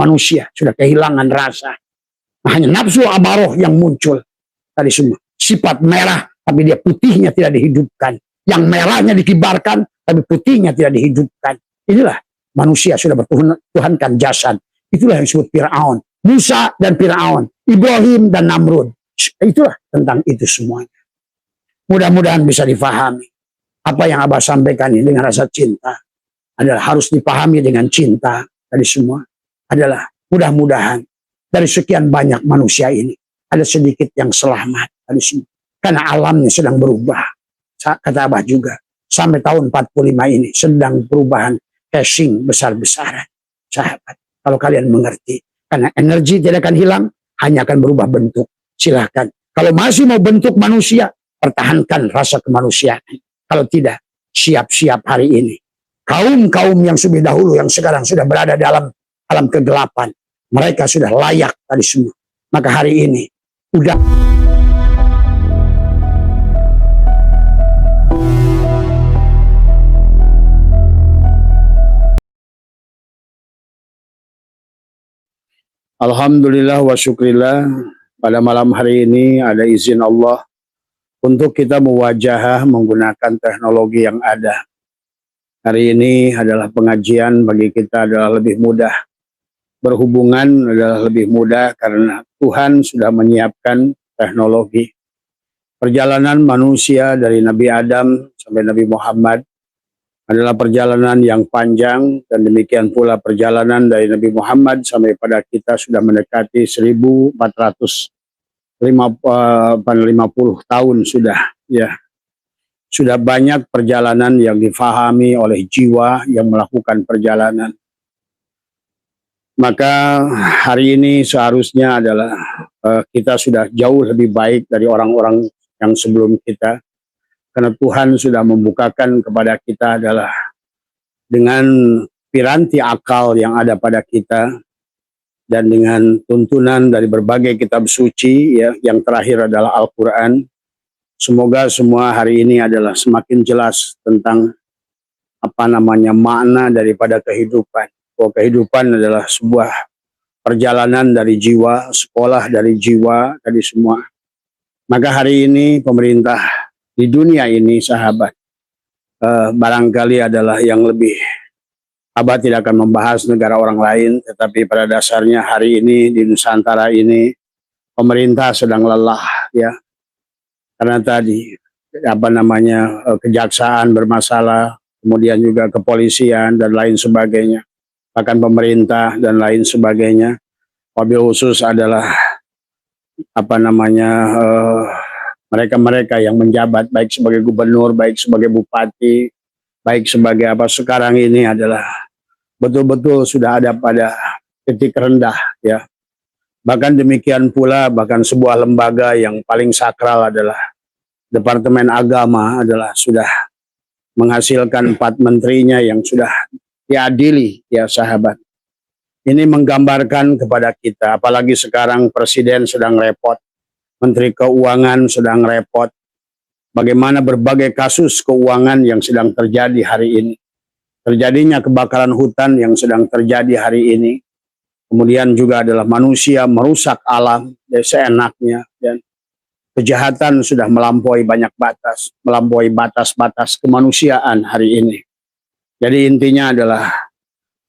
Manusia sudah kehilangan rasa. Nah, hanya nafsu amaroh yang muncul tadi semua. Sifat merah, tapi dia putihnya tidak dihidupkan. Yang merahnya dikibarkan, tapi putihnya tidak dihidupkan. Inilah manusia sudah bertuhankan jasad. Itulah yang disebut Fir'aun. Musa dan Fir'aun. Ibrahim dan Namrud. Itulah tentang itu semuanya. Mudah-mudahan bisa difahami. Apa yang Abah sampaikan ini dengan rasa cinta adalah harus dipahami dengan cinta. Tadi semua adalah mudah-mudahan dari sekian banyak manusia ini ada sedikit yang selamat. Tadi semua. Karena alamnya sedang berubah. Kata Abah juga. Sampai tahun 45 ini sedang perubahan casing besar-besaran. Sahabat. Kalau kalian mengerti. Karena energi tidak akan hilang. Hanya akan berubah bentuk. Silahkan. Kalau masih mau bentuk manusia. Pertahankan rasa kemanusiaan. Kalau tidak. Siap-siap hari ini. Kaum-kaum yang lebih dahulu. Yang sekarang sudah berada dalam alam kegelapan. Mereka sudah layak tadi semua. Maka hari ini. Udah. Alhamdulillah wa syukrillah, pada malam hari ini ada izin Allah untuk kita mewajah menggunakan teknologi yang ada. Hari ini adalah pengajian bagi kita adalah lebih mudah. Berhubungan adalah lebih mudah karena Tuhan sudah menyiapkan teknologi. Perjalanan manusia dari Nabi Adam sampai Nabi Muhammad adalah perjalanan yang panjang, dan demikian pula perjalanan dari Nabi Muhammad sampai pada kita sudah mendekati 1450 tahun sudah, ya. Sudah banyak perjalanan yang difahami oleh jiwa yang melakukan perjalanan. Maka hari ini seharusnya adalah kita sudah jauh lebih baik dari orang-orang yang sebelum kita. Karena Tuhan sudah membukakan kepada kita adalah dengan piranti akal yang ada pada kita dan dengan tuntunan dari berbagai kitab suci, ya, yang terakhir adalah Al-Quran. Semoga semua hari ini adalah semakin jelas tentang makna daripada kehidupan. Bahwa kehidupan adalah sebuah perjalanan dari jiwa, sekolah dari jiwa, tadi semua. Maka hari ini pemerintah di dunia ini, sahabat, barangkali adalah yang lebih, Abah tidak akan membahas negara orang lain, tetapi pada dasarnya hari ini di Nusantara ini pemerintah sedang lelah, ya, karena tadi kejaksaan bermasalah, kemudian juga kepolisian dan lain sebagainya, bahkan pemerintah dan lain sebagainya. Wabil khusus adalah mereka-mereka yang menjabat baik sebagai gubernur, baik sebagai bupati, baik sebagai sekarang ini adalah betul-betul sudah ada pada titik rendah, ya. Bahkan demikian pula bahkan sebuah lembaga yang paling sakral adalah Departemen Agama adalah sudah menghasilkan 4 menterinya yang sudah diadili, ya sahabat. Ini menggambarkan kepada kita, apalagi sekarang Presiden sedang repot. Menteri Keuangan sedang repot. Bagaimana berbagai kasus keuangan yang sedang terjadi hari ini. Terjadinya kebakaran hutan yang sedang terjadi hari ini. Kemudian juga adalah manusia merusak alam seenaknya. Dan kejahatan sudah melampaui banyak batas. Melampaui batas-batas kemanusiaan hari ini. Jadi intinya adalah,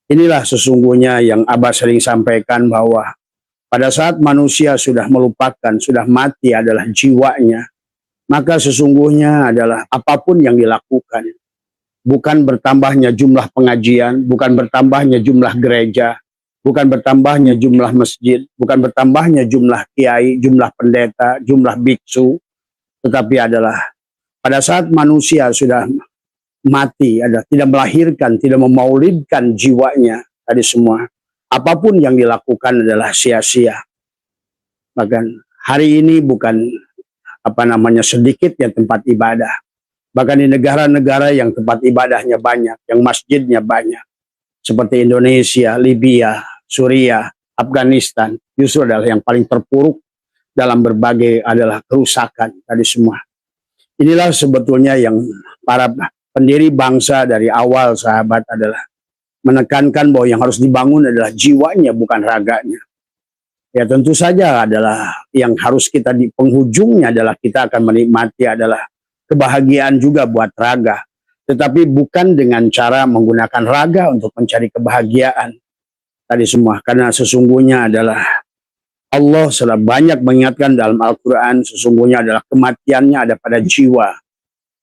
inilah sesungguhnya yang Abah sering sampaikan bahwa pada saat manusia sudah melupakan, sudah mati adalah jiwanya, maka sesungguhnya adalah apapun yang dilakukan, bukan bertambahnya jumlah pengajian, bukan bertambahnya jumlah gereja, bukan bertambahnya jumlah masjid, bukan bertambahnya jumlah kiai, jumlah pendeta, jumlah biksu, tetapi adalah pada saat manusia sudah mati, adalah tidak melahirkan, tidak memaulidkan jiwanya, tadi semua. Apapun yang dilakukan adalah sia-sia. Bahkan hari ini bukan sedikitnya tempat ibadah. Bahkan di negara-negara yang tempat ibadahnya banyak, yang masjidnya banyak, seperti Indonesia, Libya, Suriah, Afghanistan, justru adalah yang paling terpuruk dalam berbagai adalah kerusakan tadi semua. Inilah sebetulnya yang para pendiri bangsa dari awal, sahabat, adalah menekankan bahwa yang harus dibangun adalah jiwanya bukan raganya. Ya tentu saja adalah yang harus kita di penghujungnya adalah kita akan menikmati adalah kebahagiaan juga buat raga. Tetapi bukan dengan cara menggunakan raga untuk mencari kebahagiaan tadi semua. Karena sesungguhnya adalah Allah sudah banyak mengingatkan dalam Al-Quran, sesungguhnya adalah kematiannya ada pada jiwa.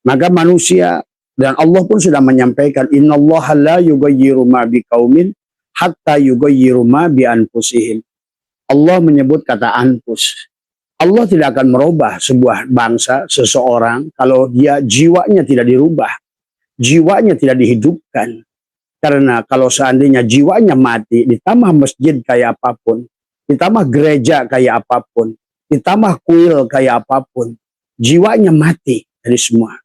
Maka manusia dan Allah pun sudah menyampaikan, innallaha la yughayyiru ma biqaumin hatta yughayyiru ma bi anfusihim. Allah menyebut kata anfus. Allah tidak akan merubah sebuah bangsa, seseorang kalau dia jiwanya tidak dirubah, jiwanya tidak dihidupkan. Karena kalau seandainya jiwanya mati, ditambah masjid kayak apapun, ditambah gereja kayak apapun, ditambah kuil kayak apapun, jiwanya mati dari semua.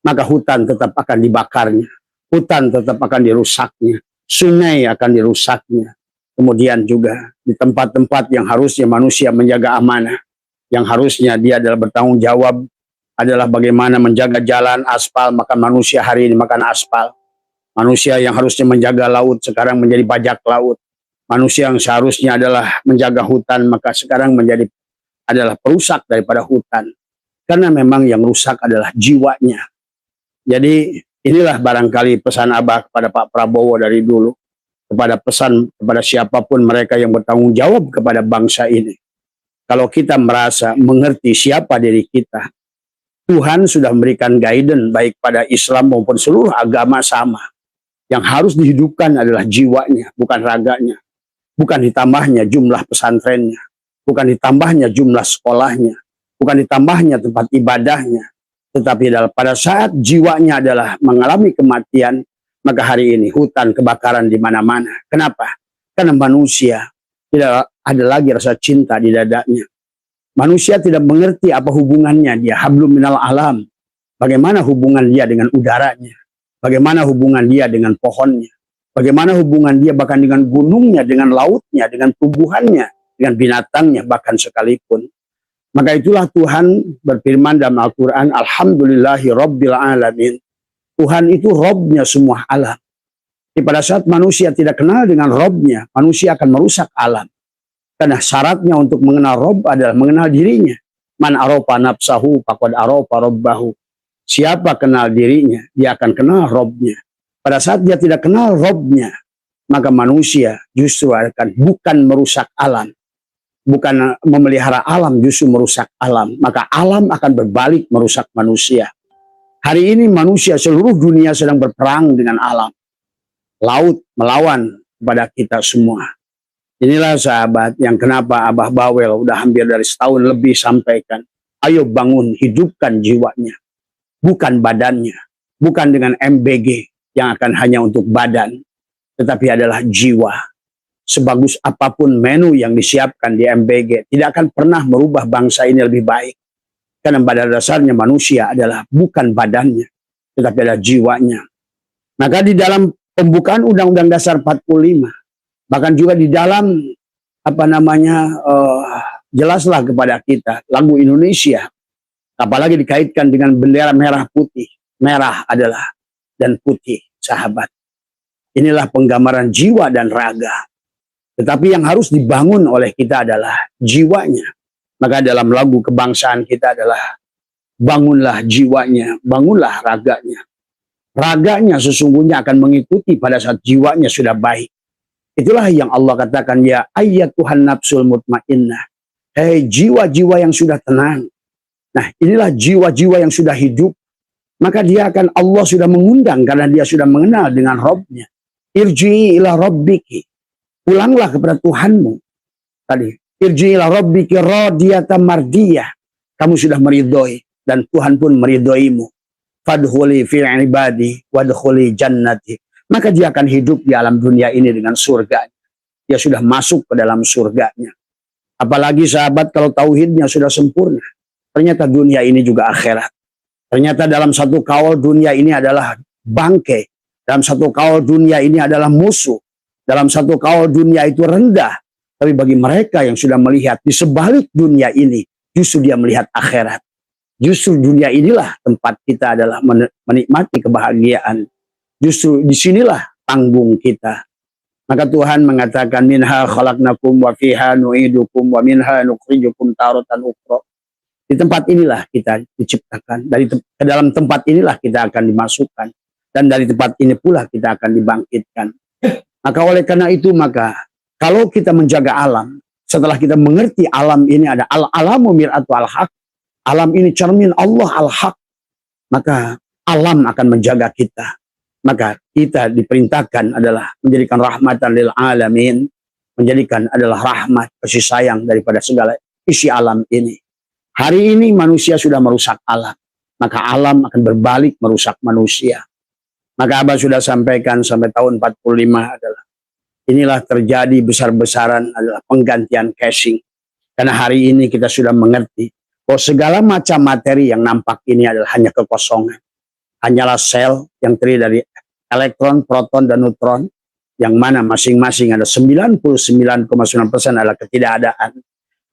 Maka hutan tetap akan dibakarnya, hutan tetap akan dirusaknya, sungai akan dirusaknya. Kemudian juga di tempat-tempat yang harusnya manusia menjaga amanah, yang harusnya dia adalah bertanggung jawab adalah bagaimana menjaga jalan aspal, maka manusia hari ini makan aspal. Manusia yang harusnya menjaga laut sekarang menjadi bajak laut. Manusia yang seharusnya adalah menjaga hutan maka sekarang menjadi adalah perusak daripada hutan. Karena memang yang rusak adalah jiwanya. Jadi inilah barangkali pesan Abah kepada Pak Prabowo dari dulu. Kepada pesan kepada siapapun mereka yang bertanggung jawab kepada bangsa ini. Kalau kita merasa mengerti siapa diri kita, Tuhan sudah memberikan guidance baik pada Islam maupun seluruh agama sama. Yang harus dihidupkan adalah jiwanya, bukan raganya. Bukan ditambahnya jumlah pesantrennya, bukan ditambahnya jumlah sekolahnya, bukan ditambahnya tempat ibadahnya, tetapi pada saat jiwanya adalah mengalami kematian, maka hari ini hutan kebakaran di mana-mana. Kenapa? Karena manusia tidak ada lagi rasa cinta di dadanya. Manusia tidak mengerti apa hubungannya dia, hablum minal alam. Bagaimana hubungan dia dengan udaranya, bagaimana hubungan dia dengan pohonnya, bagaimana hubungan dia bahkan dengan gunungnya, dengan lautnya, dengan tumbuhannya, dengan binatangnya bahkan sekalipun. Maka itulah Tuhan berfirman dalam Al-Quran, Alhamdulillahi Rabbil Alamin. Tuhan itu Robnya semua alam. Jadi pada saat manusia tidak kenal dengan Robnya, manusia akan merusak alam. Karena syaratnya untuk mengenal Rob adalah mengenal dirinya. Man arofa nafsahu faqad arofa Robbahu. Siapa kenal dirinya, dia akan kenal Robnya. Pada saat dia tidak kenal Robnya, maka manusia justru akan bukan merusak alam, bukan memelihara alam, justru merusak alam. Maka alam akan berbalik merusak manusia. Hari ini manusia seluruh dunia sedang berperang dengan alam. Laut melawan kepada kita semua. Inilah sahabat yang kenapa Abah Bawel udah hampir dari setahun lebih sampaikan. Ayo bangun, hidupkan jiwanya. Bukan badannya, bukan dengan MBG yang akan hanya untuk badan, tetapi adalah jiwa. Sebagus apapun menu yang disiapkan di MBG, tidak akan pernah merubah bangsa ini lebih baik. Karena pada dasarnya manusia adalah bukan badannya, tetapi adalah jiwanya. Maka di dalam pembukaan Undang-Undang Dasar 45, bahkan juga di dalam jelaslah kepada kita lagu Indonesia. Apalagi dikaitkan dengan bendera merah putih. Merah adalah dan putih, sahabat. Inilah penggambaran jiwa dan raga. Tetapi yang harus dibangun oleh kita adalah jiwanya. Maka dalam lagu kebangsaan kita adalah bangunlah jiwanya, bangunlah raganya. Raganya sesungguhnya akan mengikuti pada saat jiwanya sudah baik. Itulah yang Allah katakan, ya ayyatuhan nafsul mutmainnah. Hei jiwa-jiwa yang sudah tenang. Nah inilah jiwa-jiwa yang sudah hidup. Maka dia akan, Allah sudah mengundang karena dia sudah mengenal dengan Rabbnya. Irji'i ila rabbiki. Pulanglah kepada Tuhanmu. Tadi. Irji'i ila rabbiki radiyatan mardiyah. Kamu sudah meridhoi dan Tuhan pun meridhoimu. Fadkhuli fi ibadi wadkhuli jannati. Maka dia akan hidup di alam dunia ini dengan surga. Dia sudah masuk ke dalam surganya. Apalagi sahabat kalau tauhidnya sudah sempurna. Ternyata dunia ini juga akhirat. Ternyata dalam satu kaul dunia ini adalah bangkai. Dalam satu kaul dunia ini adalah musuh. Dalam satu kaul dunia itu rendah. Tapi bagi mereka yang sudah melihat di sebalik dunia ini, justru dia melihat akhirat. Justru dunia inilah tempat kita adalah menikmati kebahagiaan. Justru disinilah panggung kita. Maka Tuhan mengatakan minha khalaqnakum wa fiha nu'idukum wa minha nukhrijukum taratan ukhra. Di tempat inilah kita diciptakan, ke dalam tempat inilah kita akan dimasukkan, dan dari tempat ini pula kita akan dibangkitkan. Maka oleh karena itu, maka kalau kita menjaga alam, setelah kita mengerti alam ini ada al-alamu mir'atu al-haq, alam ini cermin Allah al-haq, maka alam akan menjaga kita. Maka kita diperintahkan adalah menjadikan rahmatan lil alamin, menjadikan adalah rahmat, kasih sayang daripada segala isi alam ini. Hari ini manusia sudah merusak alam, maka alam akan berbalik merusak manusia. Maka Abah sudah sampaikan sampai tahun 45 adalah inilah terjadi besar-besaran adalah penggantian casing. Karena hari ini kita sudah mengerti bahwa segala macam materi yang nampak ini adalah hanya kekosongan. Hanyalah sel yang terdiri dari elektron, proton, dan neutron, yang mana masing-masing ada 99,9% adalah ketidakadaan.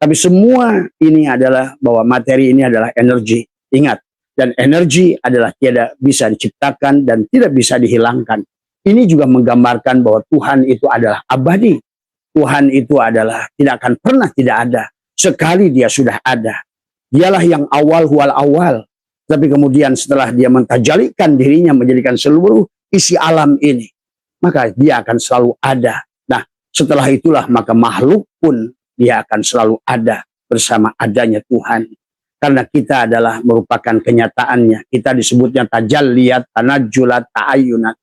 Tapi semua ini adalah bahwa materi ini adalah energi. Ingat, dan energi adalah tidak bisa diciptakan dan tidak bisa dihilangkan. Ini juga menggambarkan bahwa Tuhan itu adalah abadi. Tuhan itu adalah tidak akan pernah tidak ada. Sekali dia sudah ada. Dialah yang awal huwal awal. Tapi kemudian setelah dia mentajalikan dirinya menjadikan seluruh isi alam ini, maka dia akan selalu ada. Nah, setelah itulah maka makhluk pun dia akan selalu ada bersama adanya Tuhan. Karena kita adalah merupakan kenyataannya. Kita disebutnya tajalliyat, tanajjulat, ta'ayyunat.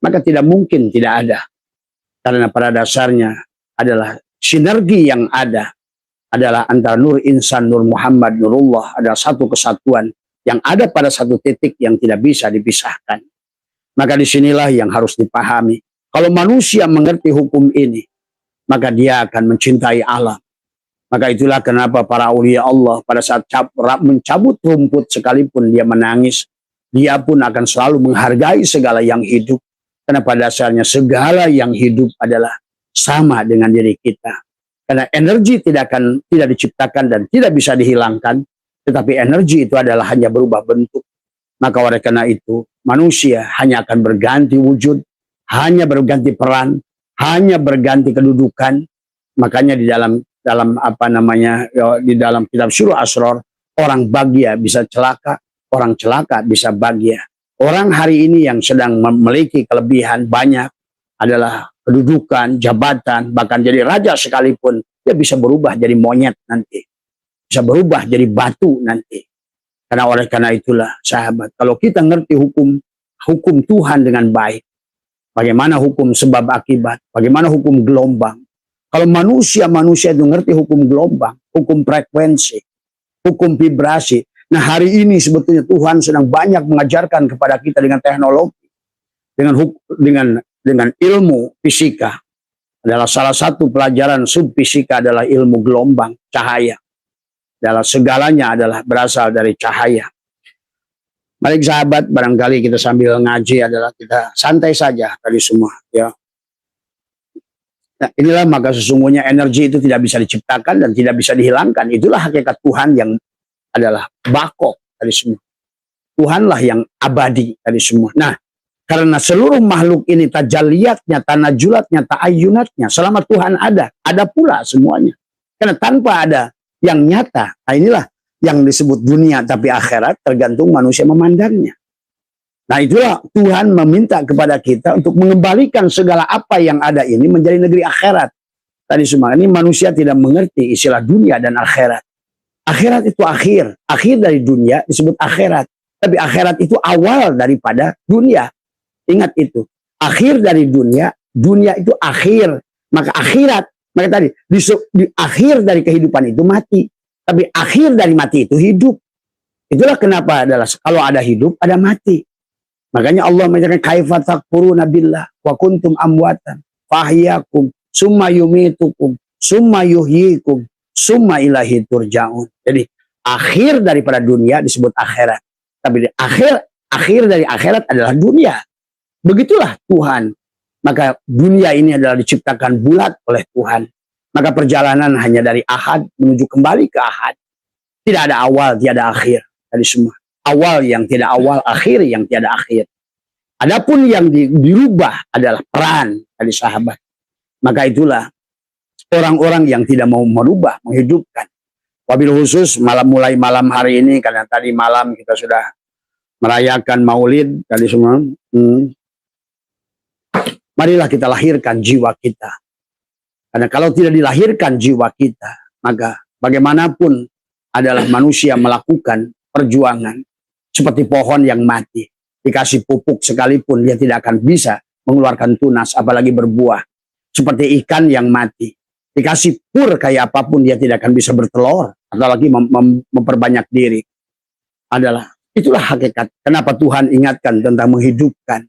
Maka tidak mungkin tidak ada. Karena pada dasarnya adalah sinergi yang ada adalah antara Nur Insan, Nur Muhammad, Nurullah adalah satu kesatuan yang ada pada satu titik yang tidak bisa dipisahkan. Maka disinilah yang harus dipahami. Kalau manusia mengerti hukum ini, maka dia akan mencintai alam. Maka itulah kenapa para aulia Allah pada saat mencabut rumput sekalipun dia menangis, dia pun akan selalu menghargai segala yang hidup. Karena pada dasarnya segala yang hidup adalah sama dengan diri kita. Karena energi tidak diciptakan dan tidak bisa dihilangkan, tetapi energi itu adalah hanya berubah bentuk. Maka oleh karena itu, manusia hanya akan berganti wujud, hanya berganti peran, hanya berganti kedudukan. Makanya di dalam di dalam kitab Syuruh Asror, orang bahagia bisa celaka, orang celaka bisa bahagia. Orang hari ini yang sedang memiliki kelebihan banyak adalah kedudukan, jabatan, bahkan jadi raja sekalipun, dia bisa berubah jadi monyet nanti. Bisa berubah jadi batu nanti. Karena oleh karena itulah sahabat, kalau kita ngerti hukum Tuhan dengan baik, bagaimana hukum sebab akibat, bagaimana hukum gelombang. Kalau manusia itu ngerti hukum gelombang, hukum frekuensi, hukum vibrasi. Nah hari ini sebetulnya Tuhan sedang banyak mengajarkan kepada kita dengan teknologi, dengan ilmu fisika. Adalah salah satu pelajaran subfisika adalah ilmu gelombang, cahaya. Adalah segalanya adalah berasal dari cahaya. Mari sahabat, barangkali kita sambil ngaji adalah kita santai saja tadi semua. Ya. Nah, inilah maka sesungguhnya energi itu tidak bisa diciptakan dan tidak bisa dihilangkan. Itulah hakikat Tuhan yang adalah bako tadi semua. Tuhanlah yang abadi tadi semua. Nah, karena seluruh makhluk ini tajalliyatnya, tanajulatnya, ta'ayyunatnya, selama Tuhan ada pula semuanya. Karena tanpa ada yang nyata, nah inilah yang disebut dunia, tapi akhirat tergantung manusia memandangnya. Nah itulah Tuhan meminta kepada kita untuk mengembalikan segala apa yang ada ini menjadi negeri akhirat. Tadi semua ini manusia tidak mengerti istilah dunia dan akhirat. Akhirat itu akhir dari dunia disebut akhirat. Tapi akhirat itu awal daripada dunia. Ingat itu, akhir dari dunia itu akhir. Maka akhirat, maka tadi di akhir dari kehidupan itu mati. Tapi akhir dari mati itu hidup. Itulah kenapa adalah kalau ada hidup ada mati. Makanya Allah mengatakan kaifa takfuruna billah wa kuntum amwatan fahyakum summa yumitukum summa yuhyikum summa ilahi turja'un. Jadi akhir daripada dunia disebut akhirat. Tapi akhir dari akhirat adalah dunia. Begitulah Tuhan. Maka dunia ini adalah diciptakan bulat oleh Tuhan. Maka perjalanan hanya dari ahad menuju kembali ke ahad. Tidak ada awal, tiada akhir. Tadi semua. Awal yang tidak awal, akhir yang tiada akhir. Adapun yang dirubah adalah peran dari sahabat. Maka itulah orang-orang yang tidak mau merubah, menghidupkan. Wabil khusus mulai malam hari ini, karena tadi malam kita sudah merayakan Maulid tadi semua. Marilah kita lahirkan jiwa kita. Karena kalau tidak dilahirkan jiwa kita, maka bagaimanapun adalah manusia melakukan perjuangan seperti pohon yang mati. Dikasih pupuk sekalipun dia tidak akan bisa mengeluarkan tunas, apalagi berbuah. Seperti ikan yang mati. Dikasih pur kayak apapun dia tidak akan bisa bertelur, apalagi memperbanyak diri. Itulah hakikat. Kenapa Tuhan ingatkan tentang menghidupkan.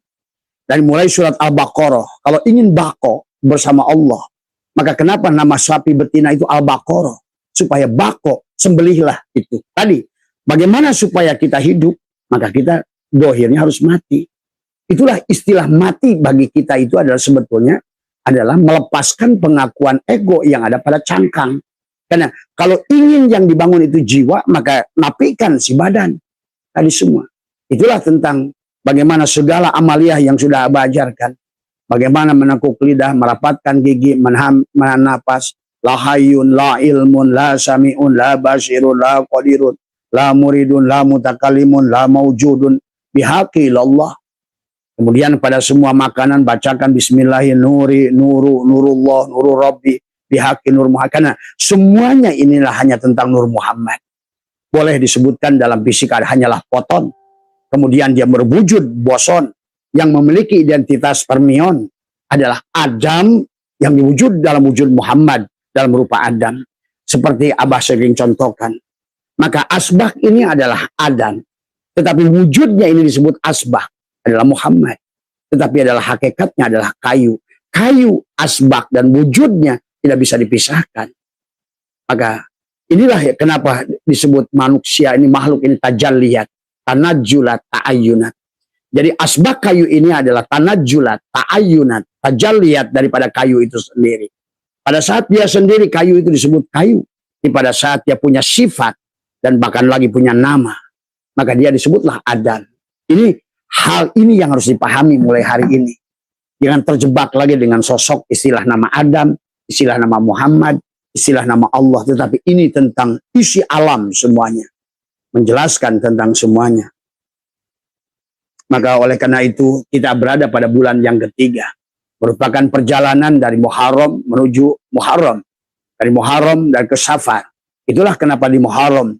Dari mulai surat Al-Baqarah, kalau ingin bako bersama Allah, maka kenapa nama sapi betina itu Al-Baqarah? Supaya bako, sembelihlah itu. Tadi, bagaimana supaya kita hidup, maka kita dohirnya harus mati. Itulah istilah mati bagi kita itu adalah sebetulnya adalah melepaskan pengakuan ego yang ada pada cangkang. Karena kalau ingin yang dibangun itu jiwa, maka napikan si badan. Tadi semua. Itulah tentang bagaimana segala amaliyah yang sudah Abah ajarkan. Bagaimana menekuk lidah, merapatkan gigi, menahan napas. La hayyun, la ilmun, la sami'un, la basirun, la qadirun, la muridun, la mutakalimun, la maujudun. Bihaqi Allah. Kemudian pada semua makanan bacakan bismillahirrahmanirrahim, nuri, nuru, nurullah, nuru rabbi, bihaqi nur Muhammad. Karena semuanya inilah hanya tentang Nur Muhammad. Boleh disebutkan dalam fisika hanyalah foton. Kemudian dia berwujud boson yang memiliki identitas fermion adalah Adam yang diwujud dalam wujud Muhammad dalam rupa Adam. Seperti Abah sering contohkan. Maka asbah ini adalah Adam. Tetapi wujudnya ini disebut asbah adalah Muhammad. Tetapi adalah hakikatnya adalah kayu. Kayu, asbah dan wujudnya tidak bisa dipisahkan. Maka inilah kenapa disebut manusia ini, makhluk ini tajalliyat, tanajjulat, ta'ayyunat. Jadi asbah kayu ini adalah tanajjulat, ta'ayyunat, tajalliyat daripada kayu itu sendiri. Pada saat dia sendiri kayu itu disebut kayu. Pada saat dia punya sifat dan bahkan lagi punya nama, maka dia disebutlah Adam. Hal ini yang harus dipahami mulai hari ini. Jangan terjebak lagi dengan sosok istilah nama Adam, istilah nama Muhammad, istilah nama Allah. Tetapi ini tentang isi alam semuanya. Menjelaskan tentang semuanya. Maka oleh karena itu kita berada pada bulan yang ketiga. Merupakan perjalanan dari Muharram menuju Muharram. Dari Muharram dan ke Safar. Itulah kenapa di Muharram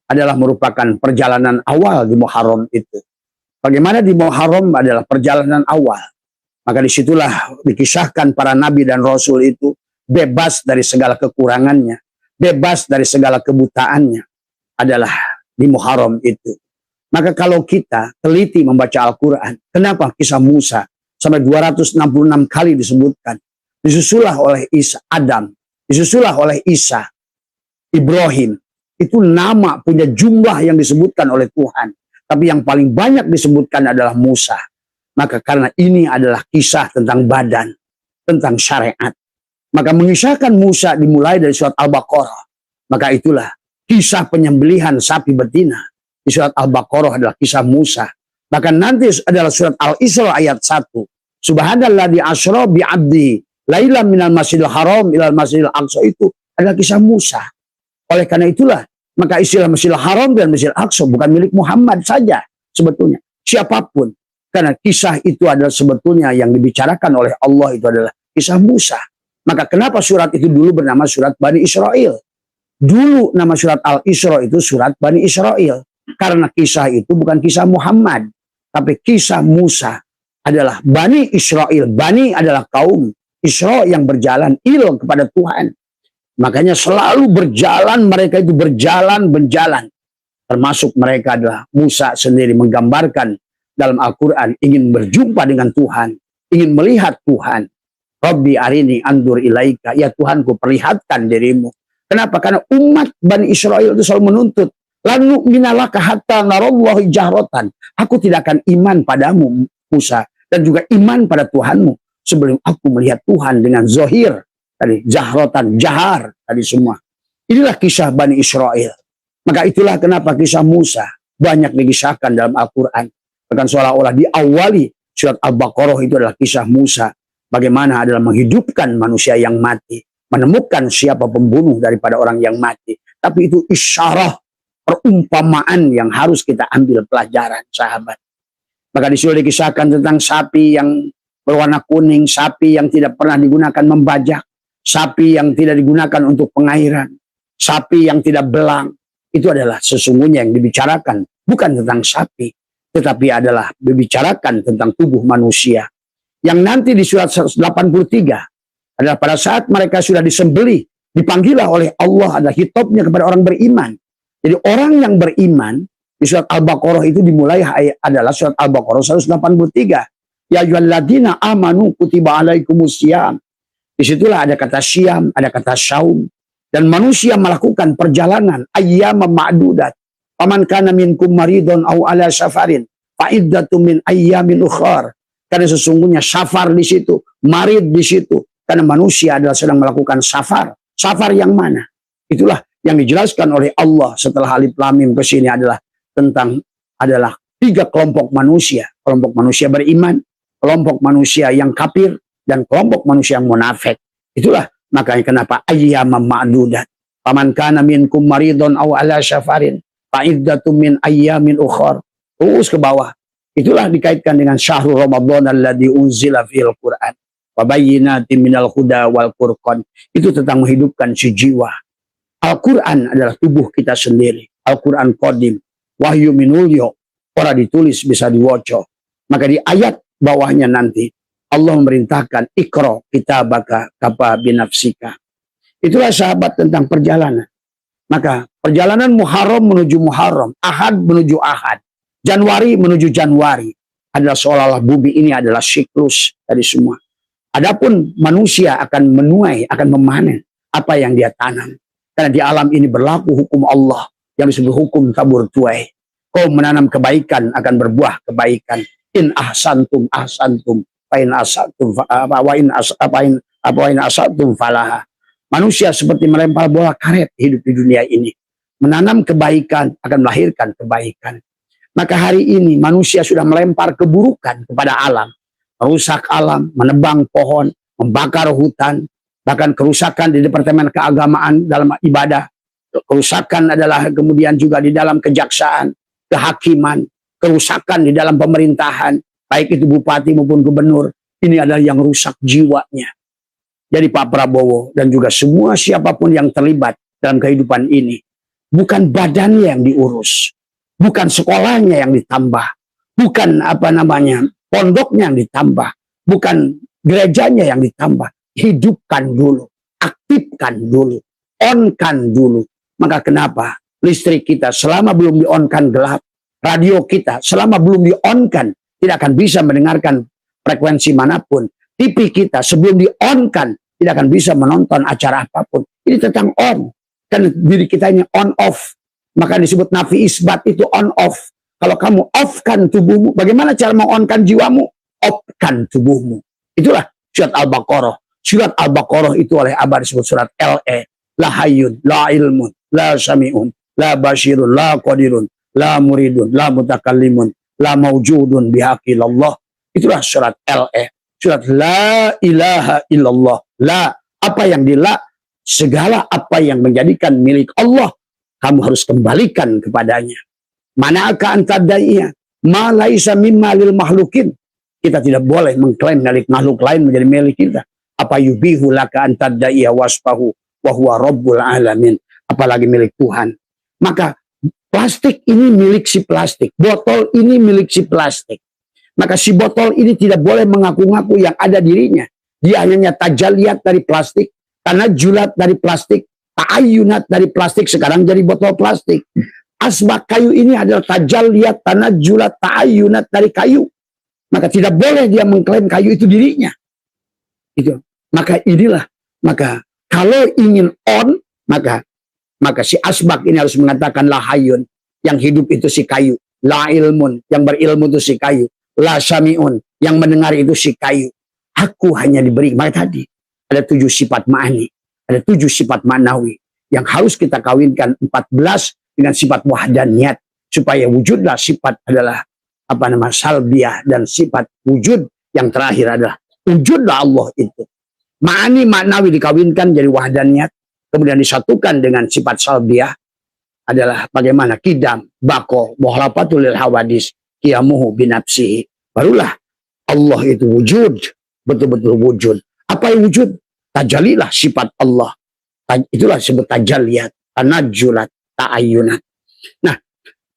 adalah merupakan perjalanan awal di Muharram itu. Bagaimana di Muharram adalah perjalanan awal. Maka disitulah dikisahkan para nabi dan rasul itu bebas dari segala kekurangannya. Bebas dari segala kebutaannya. Adalah di Muharram itu. Maka kalau kita teliti membaca Al-Quran, kenapa kisah Musa sampai 266 kali disebutkan? Disusulah oleh Adam, disusulah oleh Isa, Ibrahim. Itu nama punya jumlah yang disebutkan oleh Tuhan. Tapi yang paling banyak disebutkan adalah Musa. Maka karena ini adalah kisah tentang badan, tentang syariat. Maka mengisahkan Musa dimulai dari surat Al-Baqarah. Maka itulah kisah penyembelihan sapi betina. Di surat Al-Baqarah adalah kisah Musa. Bahkan nanti adalah surat Al-Isra ayat 1. Subhanalladzi asra bi'abdi lailan minal masjidil haram ilal masjidil aqsa, itu adalah kisah Musa. Oleh karena itulah maka istilah Masjidil Haram dan Masjidil Aqsa bukan milik Muhammad saja sebetulnya. Siapapun. Karena kisah itu adalah sebetulnya yang dibicarakan oleh Allah itu adalah kisah Musa. Maka kenapa surat itu dulu bernama surat Bani Israel? Dulu nama surat Al-Isra itu surat Bani Israel. Karena kisah itu bukan kisah Muhammad. Tapi kisah Musa adalah Bani Israel. Bani adalah kaum. Isra yang berjalan. Il kepada Tuhan. Makanya selalu berjalan, mereka itu berjalan. Termasuk mereka adalah Musa sendiri menggambarkan dalam Al-Quran ingin berjumpa dengan Tuhan. Ingin melihat Tuhan. Rabbi arini andur ilaika. Ya Tuhanku, perlihatkan dirimu. Kenapa? Karena umat Bani Israel itu selalu menuntut. Lanu minalaka hatta narallahi jahratan. Aku tidak akan iman padamu Musa. Dan juga iman pada Tuhanmu. Sebelum aku melihat Tuhan dengan zohir. Tadi jahrotan, jahar, tadi semua. Inilah kisah Bani Israel. Maka itulah kenapa kisah Musa banyak dikisahkan dalam Al-Quran. Bahkan seolah-olah diawali surat Al-Baqarah itu adalah kisah Musa. Bagaimana adalah menghidupkan manusia yang mati. Menemukan siapa pembunuh daripada orang yang mati. Tapi itu isyarah, perumpamaan yang harus kita ambil pelajaran, sahabat. Maka disuruh dikisahkan tentang sapi yang berwarna kuning, sapi yang tidak pernah digunakan membajak, sapi yang tidak digunakan untuk pengairan, sapi yang tidak belang. Itu adalah sesungguhnya yang dibicarakan bukan tentang sapi, tetapi adalah dibicarakan tentang tubuh manusia. Yang nanti di surat 83 adalah pada saat mereka sudah disembelih, dipanggillah oleh Allah, ada hitobnya kepada orang beriman. Jadi orang yang beriman di surat Al-Baqarah itu dimulai adalah surat Al-Baqarah 183. Ya ayyuhalladzina amanu kutiba alaikumusiyam. Disitulah ada kata syam, ada kata syaum. Dan manusia melakukan perjalanan ayyama ma'dudat. Paman kana minkum maridun au ala safarin fa'iddatum min ayyamin ukhar. Karena sesungguhnya safar di situ, marid di situ. Karena manusia adalah sedang melakukan safar. Safar yang mana? Itulah yang dijelaskan oleh Allah setelah Alif Lam Mim ke sini adalah tentang adalah 3 kelompok manusia. Kelompok manusia beriman, kelompok manusia yang kafir, dan kelompok manusia yang munafik. Itulah makanya kenapa ayyamam ma'dudat. Paman kana minkum maridun aw ala safarin fa'iddatum min ayyamin ukhar. Terus ke bawah. Itulah dikaitkan dengan syahrul Ramadan alladzi unzila fil Qur'an wa bayyinatin minal huda wal furqan. Itu tentang menghidupkan si jiwa. Al-Qur'an adalah tubuh kita sendiri. Al-Qur'an qadim, wahyu minulyo, ora ditulis bisa diwoco. Maka di ayat bawahnya nanti Allah memerintahkan ikra kitabaka kafa binafsika. Itulah sahabat tentang perjalanan. Maka perjalanan Muharram menuju Muharram, Ahad menuju Ahad, Januari menuju Januari adalah seolah-olah bumi ini adalah siklus dari semua. Adapun manusia akan menuai, akan memanen apa yang dia tanam. Karena di alam ini berlaku hukum Allah yang disebut hukum tabur tuai. Kau menanam kebaikan akan berbuah kebaikan. In ahsantum ahsantum, wa in asatum asatum falaha. Manusia seperti melempar bola karet hidup di dunia ini. Menanam kebaikan akan melahirkan kebaikan. Maka hari ini manusia sudah melempar keburukan kepada alam. Merusak alam, menebang pohon, membakar hutan, bahkan kerusakan di Departemen Keagamaan dalam ibadah. Kerusakan adalah kemudian juga di dalam kejaksaan, kehakiman, kerusakan di dalam pemerintahan, baik itu bupati maupun gubernur. Ini adalah yang rusak jiwanya. Jadi Pak Prabowo dan juga semua siapapun yang terlibat dalam kehidupan ini, bukan badannya yang diurus, bukan sekolahnya yang ditambah, bukan pondoknya yang ditambah, bukan gerejanya yang ditambah. Hidupkan dulu, aktifkan dulu, on-kan dulu. Maka kenapa listrik kita selama belum di-on-kan gelap, radio kita selama belum di-on-kan tidak akan bisa mendengarkan frekuensi manapun, TV kita sebelum di-on-kan tidak akan bisa menonton acara apapun. Ini tentang on. Kan diri kita ini on off. Maka disebut nafi isbat itu on off. Kalau kamu off-kan tubuhmu, bagaimana cara meng-on-kan jiwamu? Off-kan tubuhmu. Itulah surat Al-Baqarah. Surat Al-Baqarah itu oleh Abah disebut surat LE. La hayyun, la ilmun, la sami'un, la basyirun, la qadirun, la muridun, la mutakallimun, la mawjudun bihaqillallah. Itulah surat LE. Surat la ilaha illallah. La, apa yang la, segala apa yang menjadikan milik Allah, kamu harus kembalikan kepadanya. Manakah antadaiya ma laisa mimma lil mahlukin. Kita tidak boleh mengklaim milik makhluk lain menjadi milik kita. Apa yubihu laka antadaiya wasfahu wa huwa rabbul alamin. Apalagi milik Tuhan. Maka plastik ini milik si plastik. Botol ini milik si plastik. Maka si botol ini tidak boleh mengaku-ngaku yang ada dirinya. Dia hanya tajaliyat dari plastik, tanajulat dari plastik, ta'ayunat dari plastik, sekarang jadi botol plastik. Asbak kayu ini adalah tajaliyat, tanajulat, ta'ayunat dari kayu. Maka tidak boleh dia mengklaim kayu itu dirinya. Itu. Maka inilah, maka kalau ingin on, maka si asbak ini harus mengatakan la hayun, yang hidup itu si kayu. La ilmun, yang berilmu itu si kayu. La sami'un, yang mendengar itu si kayu. Aku hanya diberi, maka tadi ada 7 sifat ma'ani, ada 7 sifat ma'nawi yang harus kita kawinkan 14 dengan sifat wahdaniyat supaya wujudlah sifat adalah salbiah dan sifat wujud yang terakhir adalah wujudlah Allah itu. Ma'ani maknawi dikawinkan jadi wahdaniyat, kemudian disatukan dengan sifat salbiah adalah bagaimana kidam, bako, muhlafatul lil hawadis, qiyamuhu binafsihi. Barulah Allah itu wujud, betul-betul wujud. Apa yang wujud? Tajalilah sifat Allah. Itulah disebut tajalliyat, tanajjulat, ta'ayyunat. Nah,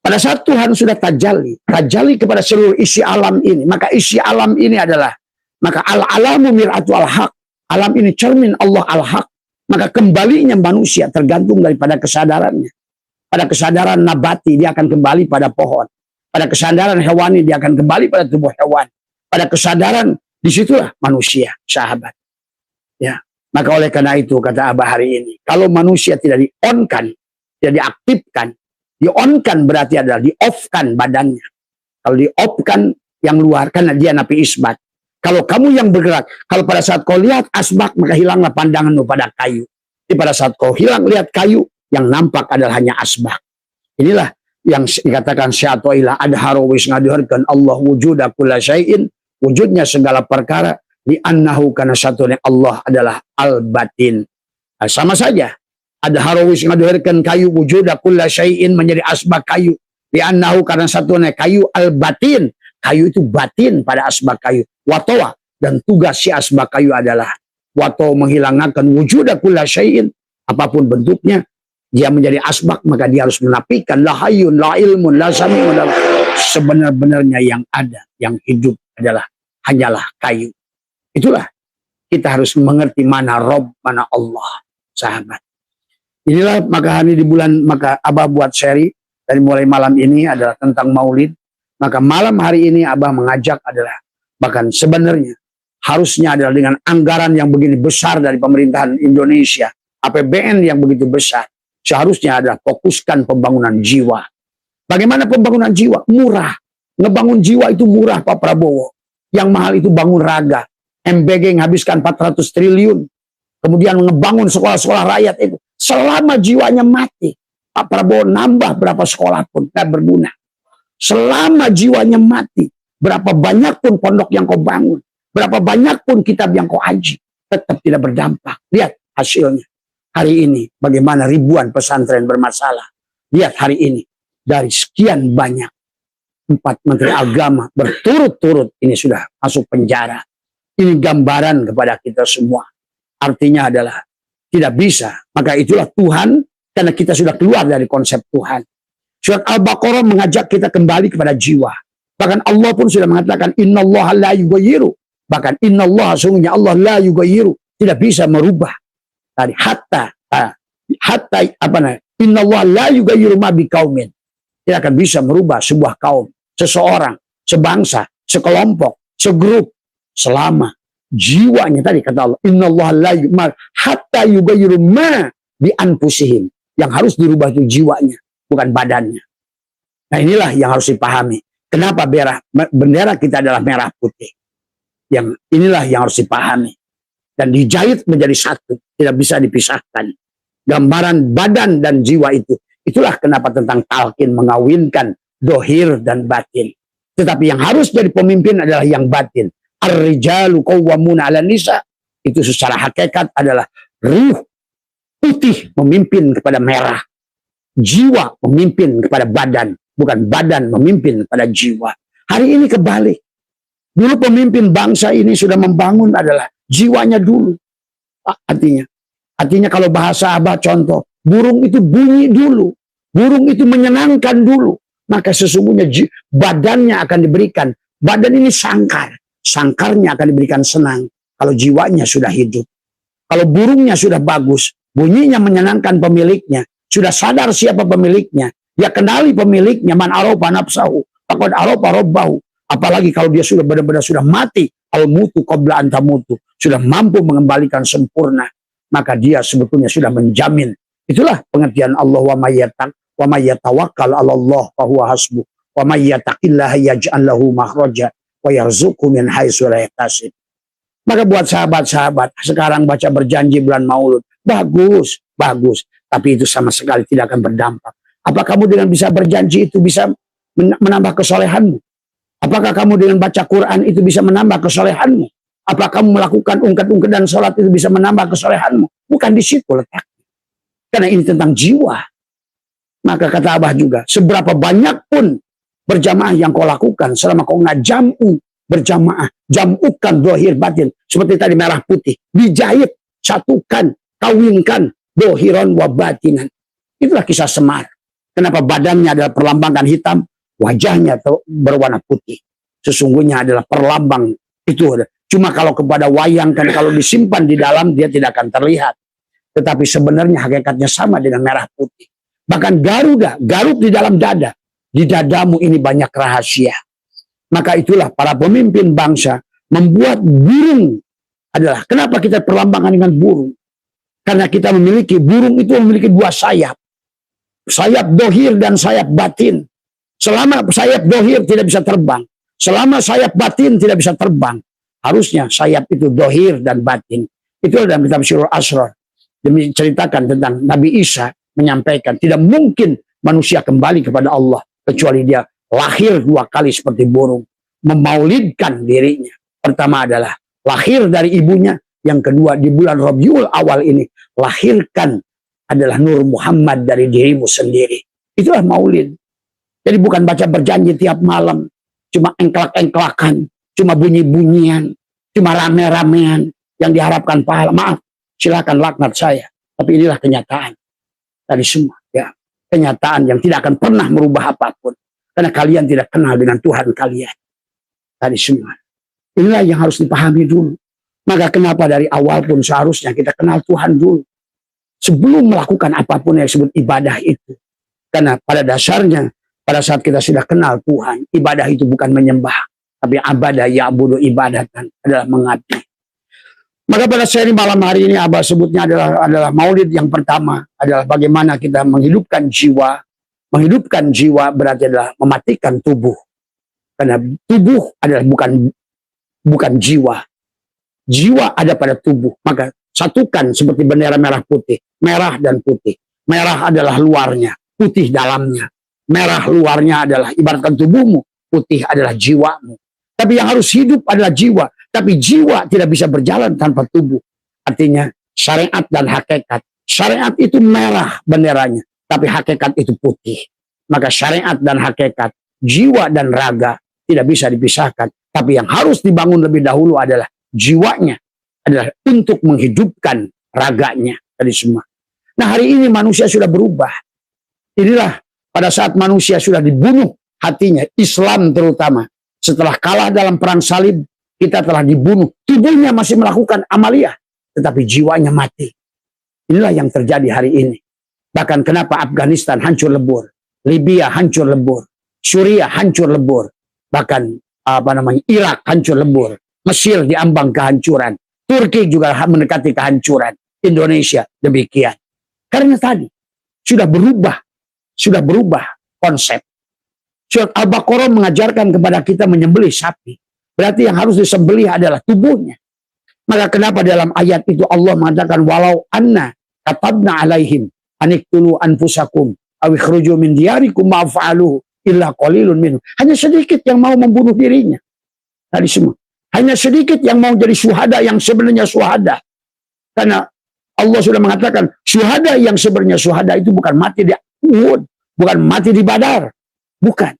pada saat Tuhan sudah tajali kepada seluruh isi alam ini, maka isi alam ini adalah, maka al-alamu mir'atu al-haq. Alam ini cermin Allah al-haq. Maka kembalinya manusia tergantung daripada kesadarannya. Pada kesadaran nabati, dia akan kembali pada pohon. Pada kesadaran hewani, dia akan kembali pada tubuh hewan. Pada kesadaran, disitulah manusia, sahabat. Ya. Maka oleh karena itu, kata Abah hari ini, kalau manusia tidak di-on-kan, tidak diaktifkan, di-on-kan berarti adalah di-off-kan badannya. Kalau di-off-kan yang luar, karena dia napi isbat. Kalau kamu yang bergerak, kalau pada saat kau lihat asbak, maka hilanglah pandanganmu pada kayu. Jadi pada saat kau hilang lihat kayu, yang nampak adalah hanya asbak. Inilah yang dikatakan syato'ilah adharawis ngaduharkan Allah wujuda kulla syai'in, wujudnya segala perkara, li'annahu karena satunya Allah adalah al-batin. Nah, sama saja. Adharawis ngaduharkan kayu wujuda kulla syai'in menjadi asbak kayu. Li'annahu karena satunya kayu al-batin. Kayu itu batin pada asbak kayu. Watowa. Dan tugas si asbak kayu adalah wato menghilangkan wujuda kulla syai'in. Apapun bentuknya. Dia menjadi asbak, maka dia harus menafikan la hayyun, la ilmun, la sami'un. Sebenar-benarnya yang ada, yang hidup adalah hanyalah kayu. Itulah kita harus mengerti mana Rob, mana Allah, sahabat. Inilah maka hari di bulan, maka Abah buat seri dari mulai malam ini adalah tentang Maulid. Maka malam hari ini Abah mengajak adalah, bahkan sebenarnya harusnya adalah dengan anggaran yang begini besar dari pemerintahan Indonesia, APBN yang begitu besar, seharusnya adalah fokuskan pembangunan jiwa. Bagaimana pembangunan jiwa? Murah. Ngebangun jiwa itu murah, Pak Prabowo. Yang mahal itu bangun raga. MBG menghabiskan 400 triliun. Kemudian ngebangun sekolah-sekolah rakyat itu. Selama jiwanya mati, Pak Prabowo nambah berapa sekolah pun gak berguna. Selama jiwanya mati, berapa banyak pun pondok yang kau bangun, berapa banyak pun kitab yang kau aji, tetap tidak berdampak. Lihat hasilnya. Hari ini bagaimana ribuan pesantren bermasalah. Lihat hari ini, dari sekian banyak 4 menteri agama berturut-turut ini sudah masuk penjara. Ini gambaran kepada kita semua. Artinya adalah tidak bisa. Maka itulah Tuhan, karena kita sudah keluar dari konsep Tuhan. Surat Al-Baqarah mengajak kita kembali kepada jiwa. Bahkan Allah pun sudah mengatakan innallaha la yughayyiru. Bahkan innallaha sungguhnya Allah la yughayyiru, tidak bisa merubah. Tadi hatta apa namanya? Innallaha la yughayyiru ma biqaumin. Tidak akan bisa merubah sebuah kaum, seseorang, sebangsa, sekelompok, segrup selama jiwanya tadi kata Allah innallaha la yughayyiru hatta yughayyiru ma bi anfusihim. Yang harus dirubah itu jiwanya, bukan badannya. Nah inilah yang harus dipahami. Kenapa bendera kita adalah merah putih. Yang inilah yang harus dipahami. Dan dijahit menjadi satu. Tidak bisa dipisahkan. Gambaran badan dan jiwa itu. Itulah kenapa tentang talqin mengawinkan dohir dan batin. Tetapi yang harus jadi pemimpin adalah yang batin. Ar-rijalu qawwamuna 'alan nisa. Itu secara hakikat adalah ruh putih memimpin kepada merah. Jiwa memimpin kepada badan. Bukan badan memimpin pada jiwa. Hari ini kebalik. Dulu pemimpin bangsa ini sudah membangun adalah jiwanya dulu. Artinya kalau bahasa Abah contoh, burung itu bunyi dulu. Burung itu menyenangkan dulu. Maka sesungguhnya badannya akan diberikan. Badan ini sangkar. Sangkarnya akan diberikan senang. Kalau jiwanya sudah hidup. Kalau burungnya sudah bagus. Bunyinya menyenangkan pemiliknya. Sudah sadar siapa pemiliknya. Dia kenali pemiliknya. Man aroba nafsahu. Faqad aroba robbahu. Apalagi kalau dia sudah benar-benar sudah mati. Al-mutu qabla antamutu. Sudah mampu mengembalikan sempurna. Maka dia sebetulnya sudah menjamin. Itulah pengertian Allah wa mayyatawakkal 'ala Allah fa huwa hasbuh. Wa mayyattaqillaha yaj'al lahu makhraja wa yarzuqhu min haitsu la yahtasib. Maka buat sahabat-sahabat sekarang baca berjanji bulan Maulud. Bagus, bagus. Tapi itu sama sekali tidak akan berdampak. Apa kamu dengan bisa berjanji itu bisa menambah kesolehanmu? Apakah kamu dengan baca Quran itu bisa menambah kesolehanmu? Apakah kamu melakukan ungkat-ungkat dan sholat itu bisa menambah kesolehanmu? Bukan di situ letak. Karena ini tentang jiwa. Maka kata Abah juga, seberapa banyak pun berjamaah yang kau lakukan selama kau nggak jamu berjamaah, jamukan dohir batin. Seperti tadi merah putih, dijahit, satukan, kawinkan, dohiron wa batinan. Itulah kisah Semar. Kenapa badannya adalah perlambangan hitam, wajahnya berwarna putih. Sesungguhnya adalah perlambang itu. Cuma kalau kepada wayang kan kalau disimpan di dalam dia tidak akan terlihat. Tetapi sebenarnya hakikatnya sama dengan merah putih. Bahkan Garuda, Garut di dalam dada. Di dadamu ini banyak rahasia. Maka itulah para pemimpin bangsa membuat burung adalah. Kenapa kita perlambangan dengan burung? Karena kita memiliki, burung itu memiliki dua sayap. Sayap dohir dan sayap batin. Selama sayap dohir tidak bisa terbang. Selama sayap batin tidak bisa terbang. Harusnya sayap itu dohir dan batin. Itu dalam kitab Sirul Asrar. Demi ceritakan tentang Nabi Isa menyampaikan tidak mungkin manusia kembali kepada Allah kecuali dia lahir dua kali seperti burung, memaulidkan dirinya. Pertama adalah lahir dari ibunya, yang kedua di bulan Rabiul Awal ini lahirkan adalah Nur Muhammad dari dirimu sendiri. Itulah maulid. Jadi bukan baca berjanji tiap malam, cuma engklak-engklakan, cuma bunyi-bunyian, cuma rame-ramean yang diharapkan pahala. Maaf, silakan laknat saya. Tapi inilah kenyataan dari semua. Ya, kenyataan yang tidak akan pernah merubah apapun. Karena kalian tidak kenal dengan Tuhan kalian. Tadi semua. Inilah yang harus dipahami dulu. Maka kenapa dari awal pun seharusnya kita kenal Tuhan dulu. Sebelum melakukan apapun yang disebut ibadah itu. Karena pada dasarnya, pada saat kita sudah kenal Tuhan, ibadah itu bukan menyembah. Tapi ibadah, ya'budu ibadatan, adalah mengabdi. Maka pada seri malam hari ini Abah sebutnya adalah maulid yang pertama. Adalah bagaimana kita menghidupkan jiwa. Menghidupkan jiwa berarti adalah mematikan tubuh. Karena tubuh adalah bukan jiwa. Jiwa ada pada tubuh. Maka satukan seperti bendera merah putih. Merah dan putih. Merah adalah luarnya, putih dalamnya. Merah luarnya adalah ibaratkan tubuhmu, putih adalah jiwamu. Tapi yang harus hidup adalah jiwa. Tapi jiwa tidak bisa berjalan tanpa tubuh. Artinya syariat dan hakikat. Syariat itu merah benderanya, tapi hakikat itu putih. Maka syariat dan hakikat, jiwa dan raga tidak bisa dipisahkan. Tapi yang harus dibangun lebih dahulu adalah jiwanya. Adalah untuk menghidupkan raganya. Tadi semua. Nah hari ini manusia sudah berubah. Inilah pada saat manusia sudah dibunuh hatinya, Islam terutama. Setelah kalah dalam perang salib, kita telah dibunuh. Tubuhnya masih melakukan amaliyah, tetapi jiwanya mati. Inilah yang terjadi hari ini. Bahkan kenapa Afghanistan hancur lebur, Libya hancur lebur, Suriah hancur lebur, bahkan Irak hancur lebur, Mesir diambang kehancuran, Turki juga mendekati kehancuran, Indonesia demikian. Karena tadi sudah berubah konsep. Surat Al-Baqarah mengajarkan kepada kita menyembelih sapi. Berarti yang harus disembelih adalah tubuhnya. Maka kenapa dalam ayat itu Allah mengatakan walau anna katabna alaihim aniktulu anfusakum aw ikhruju min diyarikum ma fa'aluhu illa qalilun minhum. Hanya sedikit yang mau membunuh dirinya. Tadi semua. Hanya sedikit yang mau jadi syuhada yang sebenarnya syuhada. Karena Allah sudah mengatakan syuhada yang sebenarnya syuhada itu bukan mati di Uhud, bukan mati di Badar. Bukan.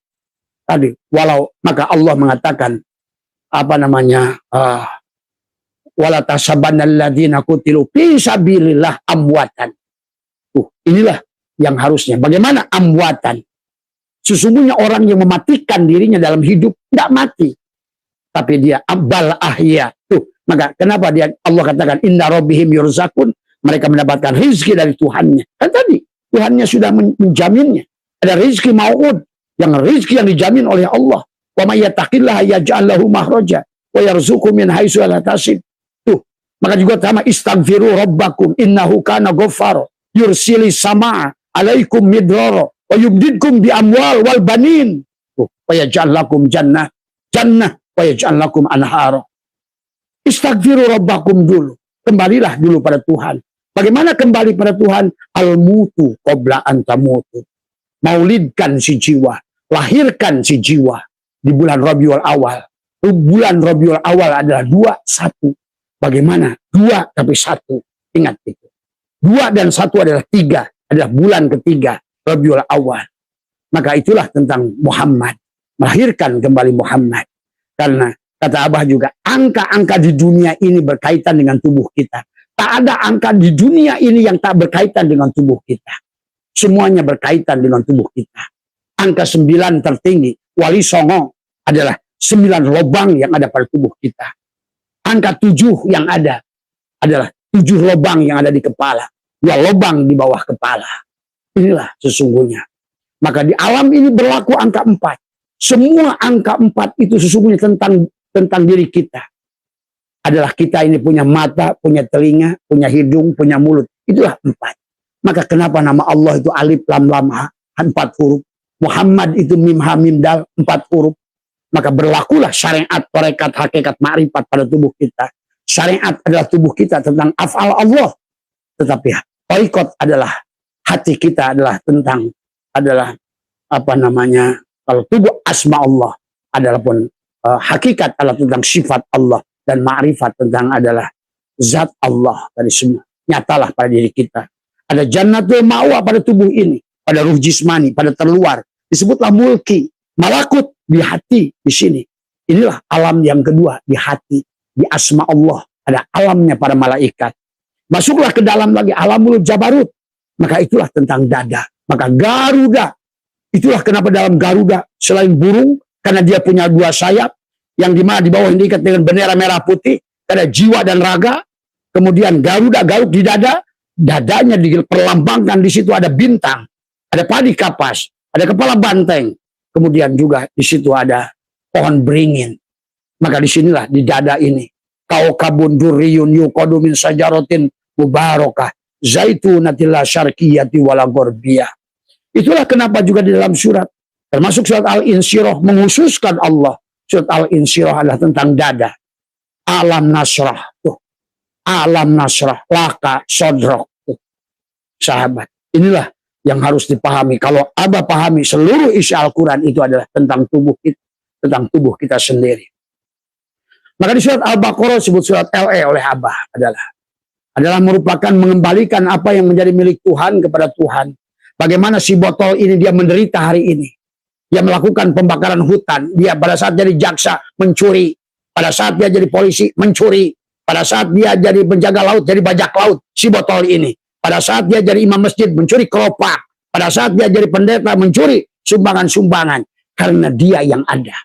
Tadi walau maka Allah mengatakan wala tasabbanalladzina qutilu fi sabilillah amwatan. Inilah yang harusnya. Bagaimana amwatan? Sesungguhnya orang yang mematikan dirinya dalam hidup tidak mati. Tapi dia bal ahya. Maka kenapa Allah katakan inna rabbihim yurzakun, mereka mendapatkan rezeki dari Tuhannya. Kan tadi Tuhannya sudah menjaminnya. Ada rezeki mau'ud, yang rezeki yang dijamin oleh Allah. Wa may yattaqillaha yaj'al lahu makhraja wa yarzuqhu min haitsu la yahtasib. Maka juga sama istaghfiru rabbakum innahu kana ghaffara yursilis samaa alaikum midrara wa yubdidkum bi amwal wal banin wa yaj'al lakum jannah wa yaj'al lakum anhara. Istaghfiru rabbakum dulu. Kembalilah dulu pada Tuhan. Bagaimana kembali pada Tuhan? Al-mutu qabla an tamutu. Maulidkan si jiwa. Lahirkan si jiwa. di bulan Rabiul Awal. Bulan Rabiul Awal adalah 2, 1. Bagaimana? 2 tapi 1. Ingat itu. 2 dan 1 adalah 3. Adalah bulan ketiga Rabiul Awal. Maka itulah tentang Muhammad. Melahirkan kembali Muhammad. Karena kata Abah juga, angka-angka di dunia ini berkaitan dengan tubuh kita. Tak ada angka di dunia ini yang tak berkaitan dengan tubuh kita. Semuanya berkaitan dengan tubuh kita. Angka 9 tertinggi, Wali Songo, adalah 9 lubang yang ada pada tubuh kita. Angka 7 yang ada adalah 7 lubang yang ada di kepala. 2 lubang di bawah kepala. Inilah sesungguhnya. Maka di alam ini berlaku angka 4. Semua angka 4 itu sesungguhnya tentang diri kita. Adalah kita ini punya mata, punya telinga, punya hidung, punya mulut. Itulah 4. Maka kenapa nama Allah itu alif, lam, lam, ha, 4 huruf. Muhammad itu mim, ha, mim, dal, 4 huruf. Maka berlakulah syariat, tarekat, hakikat, ma'rifat pada tubuh kita. Syariat adalah tubuh kita tentang af'al Allah. Tetapi tarekat adalah hati kita adalah apa namanya, kalau tubuh asma Allah adalah pun hakikat adalah tentang sifat Allah, dan ma'rifat tentang adalah zat Allah dari semua. Nyatalah pada diri kita. Ada jannatul ma'wa pada tubuh ini, pada ruh jismani, pada terluar. Disebutlah mulki, malakut di hati di sini. Inilah alam yang kedua di hati, di asma Allah. Ada alamnya para malaikat. Masuklah ke dalam lagi alamul jabarut. Maka itulah tentang dada. Maka Garuda. Itulah kenapa dalam Garuda selain burung, karena dia punya 2 sayap, yang dimana di bawah ini diikat dengan bendera merah putih, karena jiwa dan raga. Kemudian Garuda garuk di dada, dadanya diperlambangkan, di situ ada bintang, ada padi kapas, ada kepala banteng, kemudian juga di situ ada pohon beringin. Maka disinilah di dada ini, kaukabun durriyun yuqadu min sajaratin mubarakah zaitunatilla syarqiyati wala gorbiyah. Itulah kenapa juga di dalam surat, termasuk surat Al-Insyirah, menghususkan Allah. Surat Al-Insyirah adalah tentang dada. Alam nasrah. Tuh. Alam nasrah. Laka sodrok. Tuh. Sahabat. Inilah yang harus dipahami. Kalau Abah pahami seluruh isi Al-Quran itu adalah tentang tubuh kita. Tentang tubuh kita sendiri. Maka di surat Al-Baqarah disebut surat LE oleh Abah adalah merupakan mengembalikan apa yang menjadi milik Tuhan kepada Tuhan. Bagaimana si botol ini dia menderita hari ini. Dia melakukan pembakaran hutan. Dia pada saat jadi jaksa mencuri. Pada saat dia jadi polisi mencuri. Pada saat dia jadi penjaga laut, jadi bajak laut. Si botol ini. Pada saat dia jadi imam masjid mencuri kelopak. Pada saat dia jadi pendeta mencuri sumbangan-sumbangan. Karena dia yang ada.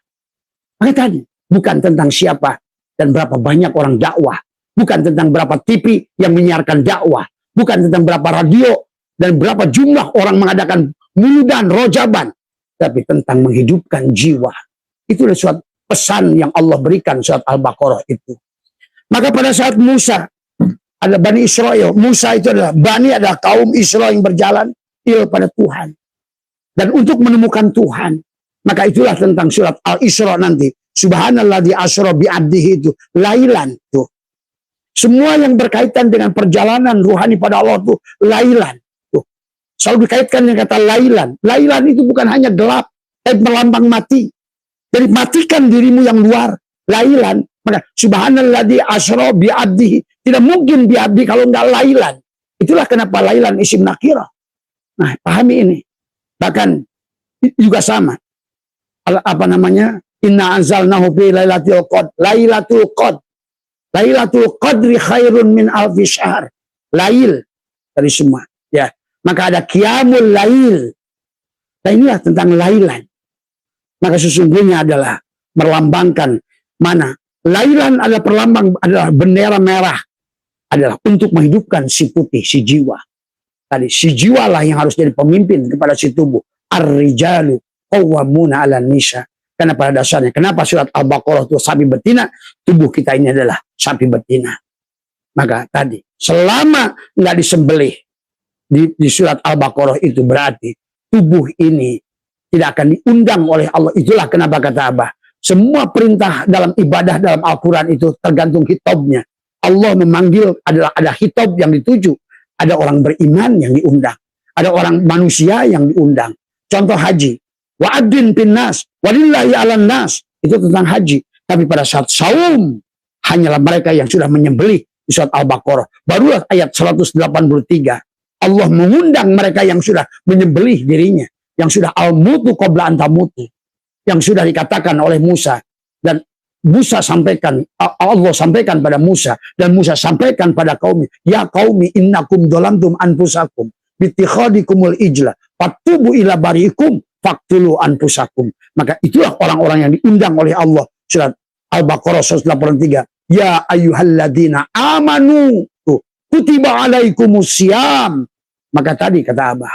Maka tadi bukan tentang siapa dan berapa banyak orang dakwah. Bukan tentang berapa TV yang menyiarkan dakwah. Bukan tentang berapa radio dan berapa jumlah orang mengadakan muludan, rojaban. Tapi tentang menghidupkan jiwa. Itulah suatu pesan yang Allah berikan surat Al-Baqarah itu. Maka pada saat Musa, ada Bani Israel. Musa itu adalah, Bani adalah kaum Israel yang berjalan pada Tuhan. Dan untuk menemukan Tuhan. Maka itulah tentang surat Al-Isra nanti. Subhanalladzi asra bi'abdihi itu. Lailan tuh. Semua yang berkaitan dengan perjalanan ruhani pada Allah itu lailan. Selalu dikaitkan dengan kata lailan. Lailan itu bukan hanya gelap, tapi melambang mati. Jadi matikan dirimu yang luar. Lailan. Maka subhanalladzi asra bi'abdihi. Tidak mungkin bi'abdi kalau enggak lailan. Itulah kenapa lailan isim nakirah. Nah, pahami ini. Bahkan juga sama. Apa namanya? Inna anzalnahu fi lailatul qadr. Lailatul qadr. Lailatul qadri khairun min alfi syahr. Lail dari semua. Ya. Maka ada qiyamul lail. Nah inilah tentang lailan. Maka sesungguhnya adalah melambangkan mana? Lailan adalah perlambang, adalah bendera merah. Adalah untuk menghidupkan si putih, si jiwa. Tadi si jiwa lah yang harus jadi pemimpin kepada si tubuh. Ar-rijalu qawwamuna 'alan nisa. Karena pada dasarnya, kenapa surat Al-Baqarah itu sapi betina? Tubuh kita ini adalah sapi betina. Maka tadi, selama nggak disembelih, di surat Al-Baqarah itu berarti tubuh ini tidak akan diundang oleh Allah. Itulah kenapa kata Abah, semua perintah dalam ibadah dalam Al-Quran itu tergantung hitobnya. Allah memanggil adalah ada hitob yang dituju. Ada orang beriman yang diundang. Ada orang manusia yang diundang. Contoh haji. Wa'adin pinnas, walillahi alan nas. Itu tentang haji. Tapi pada saat saum, hanyalah mereka yang sudah menyembelih di surat Al-Baqarah. Barulah ayat 183. Allah mengundang mereka yang sudah menyembelih dirinya. Yang sudah al-mutu qabla antamutu. Yang sudah dikatakan oleh Musa. Dan Musa sampaikan, Allah sampaikan pada Musa. Dan Musa sampaikan pada kaumnya. Ya qaumi innakum dolamtum anfusakum. Bitikhadikumul ijla. Fatubu ila bariikum. Faktulu anfusakum. Maka itulah orang-orang yang diundang oleh Allah. Surat Al-Baqarah 183. Ya ayyuhalladzina amanu. Kutiba alaikumusiyam. Maka tadi kata Abah.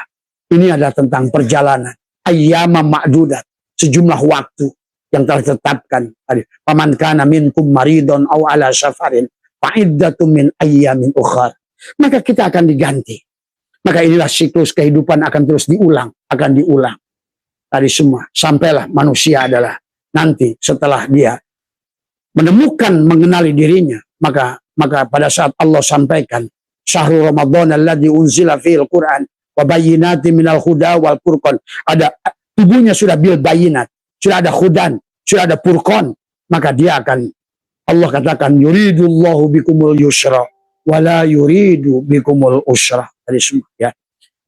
Ini adalah tentang perjalanan. Ayyama ma'dudat. Sejumlah waktu yang telah ditetapkan. Paman kana minkum maridon aw ala safarin. Fa'iddatum min ayyamin ukhar. Maka kita akan diganti. Maka inilah siklus kehidupan akan terus diulang. Akan diulang. Tadi semua. Sampailah manusia adalah nanti setelah dia menemukan, mengenali dirinya. Maka pada saat Allah sampaikan. Syahrul Ramadan alladzi unzila fil Qur'an. Wa bayyinatin minal huda wal furqan. Ada tubuhnya sudah bil bayinat. Sudah ada hudan. Sudah ada furqan. Maka dia akan, Allah katakan, yuridullahu bikumul yusra. Wala yuridu bikumul usra. Tadi semua ya.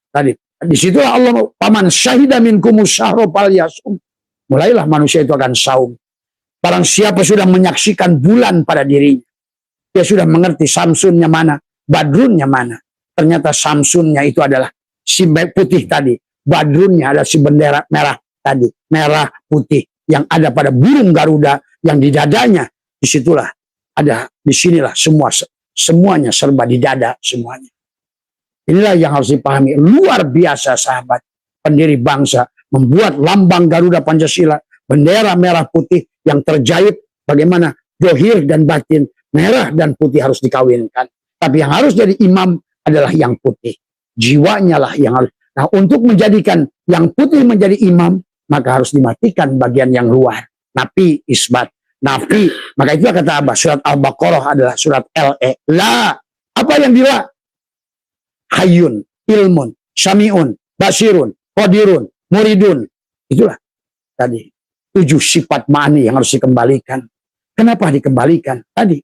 Tadi. Disitulah Allah, paman syahida minkumus syahra falyasum. Mulailah manusia itu akan saum. Barang siapa sudah menyaksikan bulan pada dirinya. Dia sudah mengerti Samsunnya mana. Badrunnya mana. Ternyata Samsunnya itu adalah si putih tadi. Badrunnya adalah si bendera merah tadi. Merah putih. Yang ada pada burung Garuda. Yang di dadanya. Disitulah ada. Disinilah semuanya serba di dada semuanya. Inilah yang harus dipahami. Luar biasa sahabat. Pendiri bangsa. Membuat lambang Garuda Pancasila. Bendera merah putih yang terjahit. Bagaimana dohir dan batin. Merah dan putih harus dikawinkan. Tapi yang harus jadi imam adalah yang putih. Jiwanya lah yang harus. Nah, untuk menjadikan yang putih menjadi imam, maka harus dimatikan bagian yang luar. Nafi, isbat. Nafi. Maka itu kata Abah. Surat Al-Baqarah adalah surat L.E. La. Apa yang dila? Hayyun, ilmun, syami'un, basirun, qadirun, muridun. Itulah tadi. 7 sifat ma'ani yang harus dikembalikan. Kenapa dikembalikan? Tadi.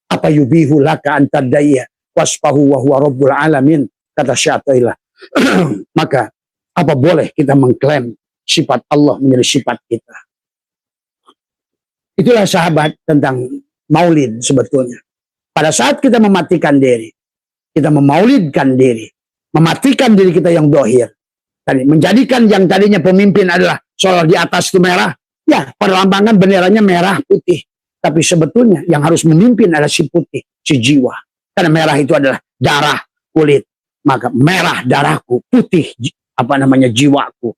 Apa yubihu laka antadaya wasfahu wa huwa rabbul alamin. Kata Syai'illah. Maka apa boleh kita mengklaim sifat Allah menjadi sifat kita. Itulah sahabat tentang maulid sebetulnya. Pada saat kita mematikan diri. Kita memaulidkan diri. Mematikan diri kita yang dohir. Tadi, menjadikan yang tadinya pemimpin adalah soal di atas itu merah. Ya, perlambangan benderanya merah putih. Tapi sebetulnya yang harus memimpin adalah si putih, si jiwa. Karena merah itu adalah darah, kulit. Maka merah darahku, putih jiwaku.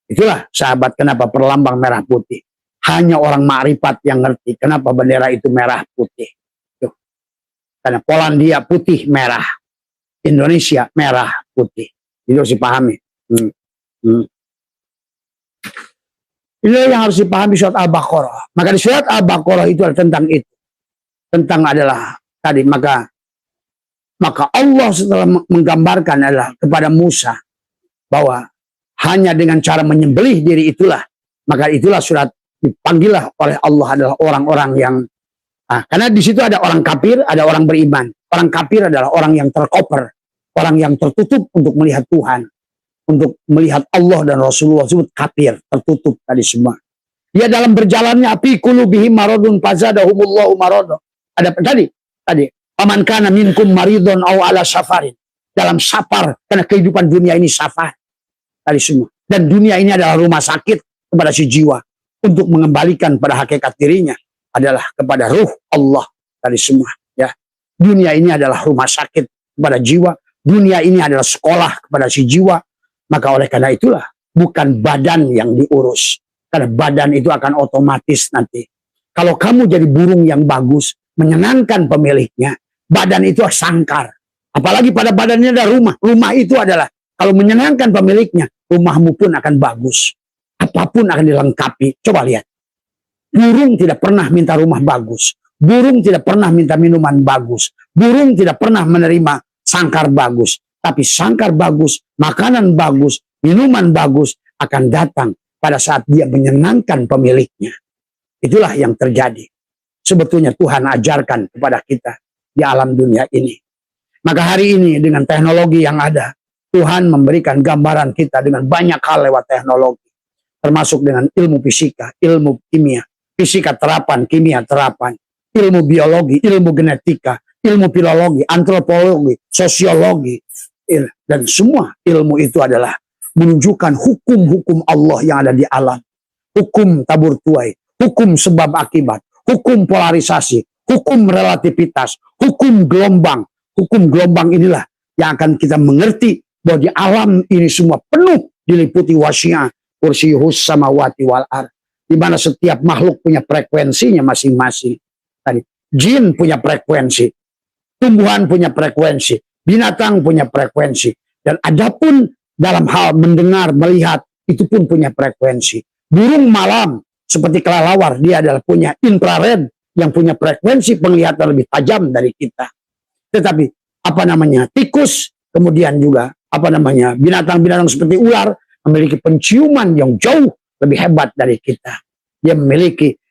Itulah sahabat kenapa perlambang merah putih. Hanya orang makrifat yang ngerti kenapa bendera itu merah putih. Tuh. Karena Polandia putih merah. Indonesia merah putih. Itu harus dipahami. Ini yang harus dipahami surat Al-Baqarah. Maka di surat Al-Baqarah itu adalah tentang itu. Tentang adalah tadi. Maka Allah setelah menggambarkan adalah kepada Musa. Bahwa hanya dengan cara menyembelih diri itulah. Maka itulah surat dipanggillah oleh Allah adalah orang-orang yang. Karena di situ ada orang kafir, ada orang beriman. Orang kafir adalah orang yang terkoper. Orang yang tertutup untuk melihat Tuhan. Untuk melihat Allah dan Rasulullah sebut kafir, tertutup tadi semua. Dia dalam berjalannya api qulubihim maradun fazadahumullahu marada. Ada tadi paman kana minkum maridun aw ala safarin. Dalam safar karena kehidupan dunia ini safar. Tadi semua. Dan dunia ini adalah rumah sakit kepada si jiwa untuk mengembalikan pada hakikat dirinya adalah kepada ruh Allah tadi semua ya. Dunia ini adalah rumah sakit kepada jiwa. Dunia ini adalah sekolah kepada si jiwa. Maka oleh karena itulah bukan badan yang diurus. Karena badan itu akan otomatis nanti. Kalau kamu jadi burung yang bagus, menyenangkan pemiliknya, badan itu sangkar. Apalagi pada badannya ada rumah. Rumah itu adalah, kalau menyenangkan pemiliknya, rumahmu pun akan bagus. Apapun akan dilengkapi. Coba lihat. Burung tidak pernah minta rumah bagus. Burung tidak pernah minta minuman bagus. Burung tidak pernah menerima sangkar bagus. Tapi sangkar bagus, makanan bagus, minuman bagus akan datang pada saat dia menyenangkan pemiliknya. Itulah yang terjadi. Sebetulnya Tuhan ajarkan kepada kita di alam dunia ini. Maka hari ini dengan teknologi yang ada, Tuhan memberikan gambaran kita dengan banyak hal lewat teknologi. Termasuk dengan ilmu fisika, ilmu kimia, fisika terapan, kimia terapan, ilmu biologi, ilmu genetika, ilmu filologi, antropologi, sosiologi, dan semua ilmu itu adalah menunjukkan hukum-hukum Allah yang ada di alam. Hukum tabur tuai, hukum sebab akibat, hukum polarisasi, hukum relativitas, hukum gelombang. Hukum gelombang inilah yang akan kita mengerti bahwa di alam ini semua penuh diliputi wasi'ah kursiyuhus samawati wal ardh, di mana setiap makhluk punya frekuensinya masing-masing. Tadi jin punya frekuensi, tumbuhan punya frekuensi, binatang punya frekuensi, dan adapun dalam hal mendengar, melihat, itu pun punya frekuensi. Burung malam seperti kelelawar, dia adalah punya infrared yang punya frekuensi penglihatan lebih tajam dari kita. Tetapi tikus, kemudian juga binatang-binatang seperti ular memiliki penciuman yang jauh lebih hebat dari kita. Dia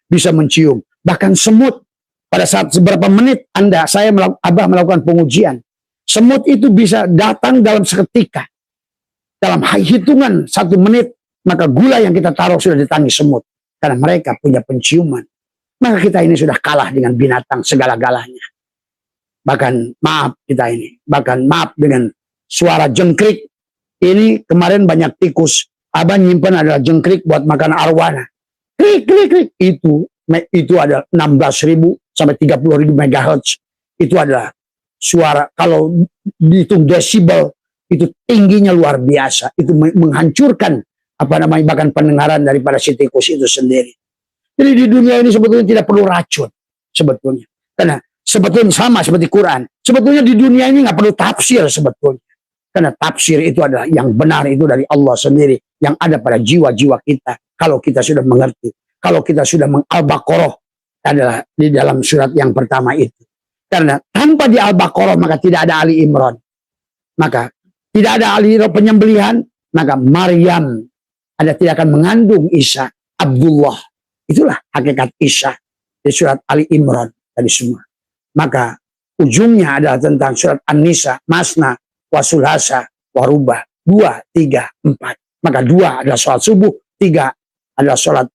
bisa mencium. Bahkan semut, pada saat seberapa menit Abah melakukan pengujian, semut itu bisa datang dalam seketika. Dalam hitungan 1 menit, maka gula yang kita taruh sudah di tangi semut. Karena mereka punya penciuman. Maka kita ini sudah kalah dengan binatang segala-galanya. Bahkan maaf dengan suara jengkrik. Ini kemarin banyak tikus. Abah nyimpen adalah jengkrik buat makan arwana. Krik, krik, krik. Itu ada 16.000 sampai 30.000 MHz. Itu adalah suara, kalau dihitung desibel, itu tingginya luar biasa. Itu menghancurkan bahkan pendengaran daripada si tikus itu sendiri. Jadi di dunia ini sebetulnya tidak perlu racun. Sebetulnya. Karena sebetulnya sama seperti Quran. Sebetulnya di dunia ini nggak perlu tafsir sebetulnya. Karena tafsir itu adalah yang benar itu dari Allah sendiri. Yang ada pada jiwa-jiwa kita. Kalau kita sudah mengerti. Kalau kita sudah Al-Baqarah adalah di dalam surat yang pertama itu. Karena tanpa di Al-Baqarah maka tidak ada Ali Imran. Maka tidak ada Ali penyembelihan. Maka Maryam tidak akan mengandung Isa. Abdullah. Itulah hakikat Isa. Di surat Ali Imran tadi semua. Maka ujungnya adalah tentang surat An-Nisa, Masna, Wasulhasa, Warubah. 2, 3, 4. Maka 2 adalah sholat subuh, 3 adalah sholat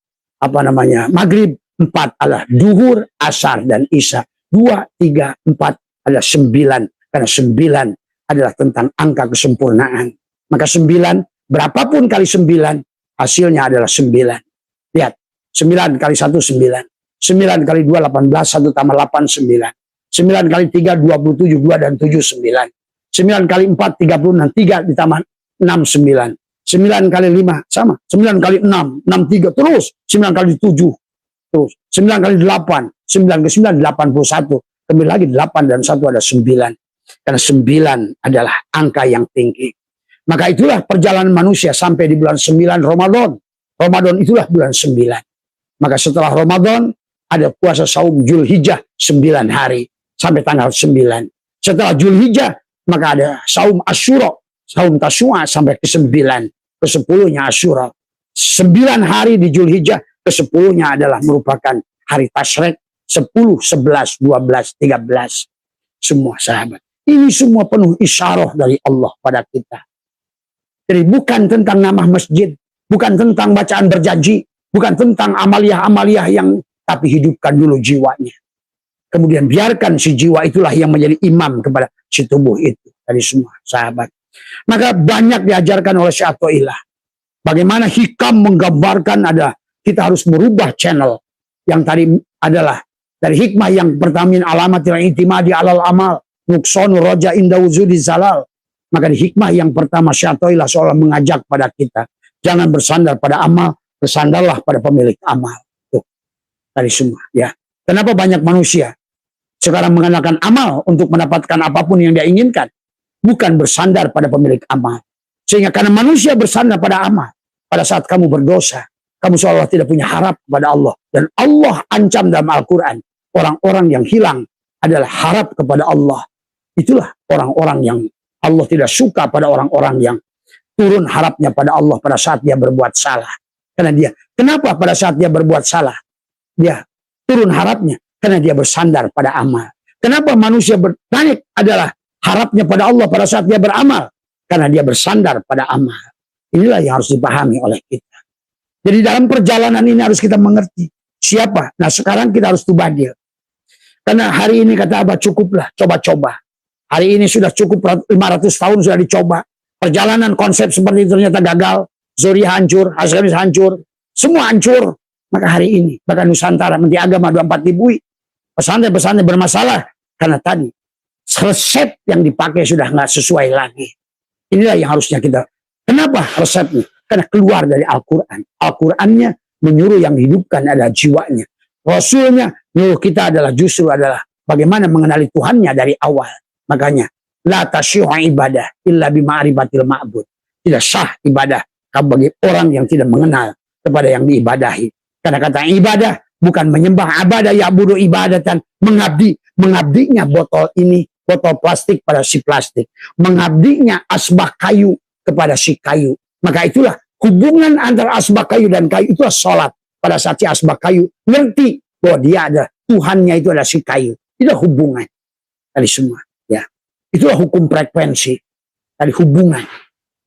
maghrib, 4 adalah duhur, asar, dan isya. 2, 3, 4 adalah 9. Karena 9 adalah tentang angka kesempurnaan. Maka 9, berapapun kali 9, hasilnya adalah 9. Lihat, 9 kali 1, 9. 9 kali 2, 18, 1 tambah 8, 9. 9 kali 3, 27, 2 dan 7, 9. 9 kali 4, 36, 3 ditambah 6, 9. 9 kali 5, sama. 9 kali 6, 6, 3, terus. 9 kali 7, terus. 9 kali 8, 9 ke 9, 81. Kembali lagi 8 dan 1 ada 9. Karena 9 adalah angka yang tinggi. Maka itulah perjalanan manusia sampai di bulan 9 Ramadan. Ramadan itulah bulan 9. Maka setelah Ramadan, ada puasa saum Zulhijjah 9 hari. Sampai tanggal 9. Setelah Zulhijjah, maka ada saum Asyura, saum Tasyua sampai ke-9. Ke-10-nya Asyura. 9 hari di Zulhijjah, ke-10-nya adalah merupakan hari Tasyrik. 10, 11, 12, 13. Semua sahabat. Ini semua penuh isyarah dari Allah pada kita. Jadi bukan tentang nama masjid, bukan tentang bacaan berjanji, bukan tentang amaliyah-amaliyah yang, tapi hidupkan dulu jiwanya. Kemudian biarkan si jiwa itulah yang menjadi imam kepada si tubuh itu. Dari semua sahabat. Maka banyak diajarkan oleh Syekh Athaillah. Bagaimana hikam menggambarkan ada kita harus merubah channel. Yang tadi adalah dari hikmah yang pertama alamatil i'timadi alal amal. Nuksonu roja inda wuzudi zalal. Maka di hikmah yang pertama Syekh Athaillah seolah mengajak pada kita. Jangan bersandar pada amal. Bersandarlah pada pemilik amal. Tuh. Dari semua. Ya. Kenapa banyak manusia sekarang mengandalkan amal untuk mendapatkan apapun yang dia inginkan. Bukan bersandar pada pemilik amal. Sehingga karena manusia bersandar pada amal. Pada saat kamu berdosa. Kamu seolah tidak punya harap kepada Allah. Dan Allah ancam dalam Al-Quran. Orang-orang yang hilang adalah harap kepada Allah. Itulah orang-orang yang Allah tidak suka pada orang-orang yang turun harapnya pada Allah pada saat dia berbuat salah. Karena dia, kenapa pada saat dia berbuat salah, dia turun harapnya? Karena dia bersandar pada amal. Kenapa manusia naik adalah harapnya pada Allah pada saat dia beramal? Karena dia bersandar pada amal. Inilah yang harus dipahami oleh kita. Jadi dalam perjalanan ini harus kita mengerti siapa. Nah sekarang kita harus tubadil. Karena hari ini kata Abah cukuplah coba-coba. Hari ini sudah cukup 500 tahun sudah dicoba. Perjalanan konsep seperti itu ternyata gagal. Zuri hancur, Hasanis hancur. Semua hancur. Maka hari ini bahkan Nusantara Menteri Agama 24 ribu pesantren-pesantren bermasalah. Karena tadi resep yang dipakai sudah nggak sesuai lagi. Inilah yang harusnya kita. Kenapa resepnya? Karena keluar dari Al-Quran. Al-Qurannya menyuruh yang hidupkan adalah jiwanya. Rasulnya nyuruh kita adalah justru adalah bagaimana mengenali Tuhannya dari awal. Makanya la tasyu'a ibadah illa bima'rifatil ma'bud. Tidak sah ibadah bagi orang yang tidak mengenal kepada yang diibadahi. Karena kata ibadah bukan menyembah, abadah ya'budu ibadatan, mengabdi. Mengabdinya botol ini, botol plastik pada si plastik. Mengabdinya asbak kayu kepada si kayu. Maka itulah hubungan antara asbak kayu dan kayu, itulah sholat. Pada saat si asbak kayu ngerti bahwa dia ada Tuhannya itu adalah si kayu. Itu hubungan dari semua. Ya, itulah hukum frekuensi dari hubungan.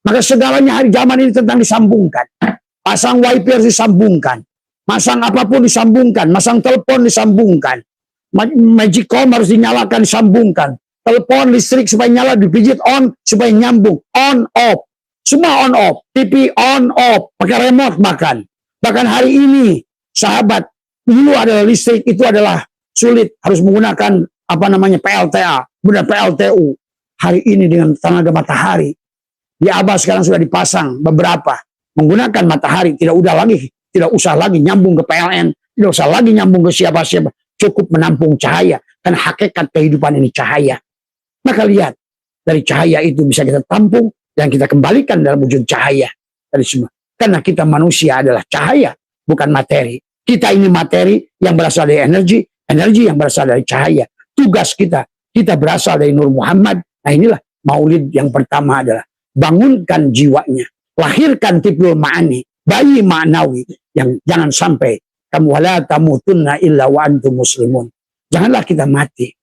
Maka segalanya hari zaman ini tentang disambungkan. Pasang wifi harus disambungkan. Masang apapun disambungkan. Masang telepon disambungkan. Magicom harus dinyalakan, disambungkan. Telepon listrik supaya nyala, dipijit on supaya nyambung. On off. Semua on off. TV on off. Pakai remote bahkan. Bahkan hari ini, sahabat, dulu adalah listrik itu adalah sulit. Harus menggunakan apa namanya PLTA. Kemudian PLTU. Hari ini dengan tenaga matahari. Di Abah sekarang sudah dipasang beberapa. Menggunakan matahari. Tidak usah lagi nyambung ke PLN. Tidak usah lagi nyambung ke siapa-siapa. Cukup menampung cahaya. Karena hakikat kehidupan ini cahaya. Maka lihat. Dari cahaya itu bisa kita tampung. Dan kita kembalikan dalam wujud cahaya. Dari semua. Karena kita manusia adalah cahaya. Bukan materi. Kita ini materi yang berasal dari energi. Energi yang berasal dari cahaya. Tugas kita. Kita berasal dari Nur Muhammad. Nah inilah maulid yang pertama adalah. Bangunkan jiwanya. Lahirkan tiplul ma'ani. Bayi ma'nawi. Yang jangan sampai. Kamu wala tamutunna illa wa antum muslimun. Janganlah kita mati.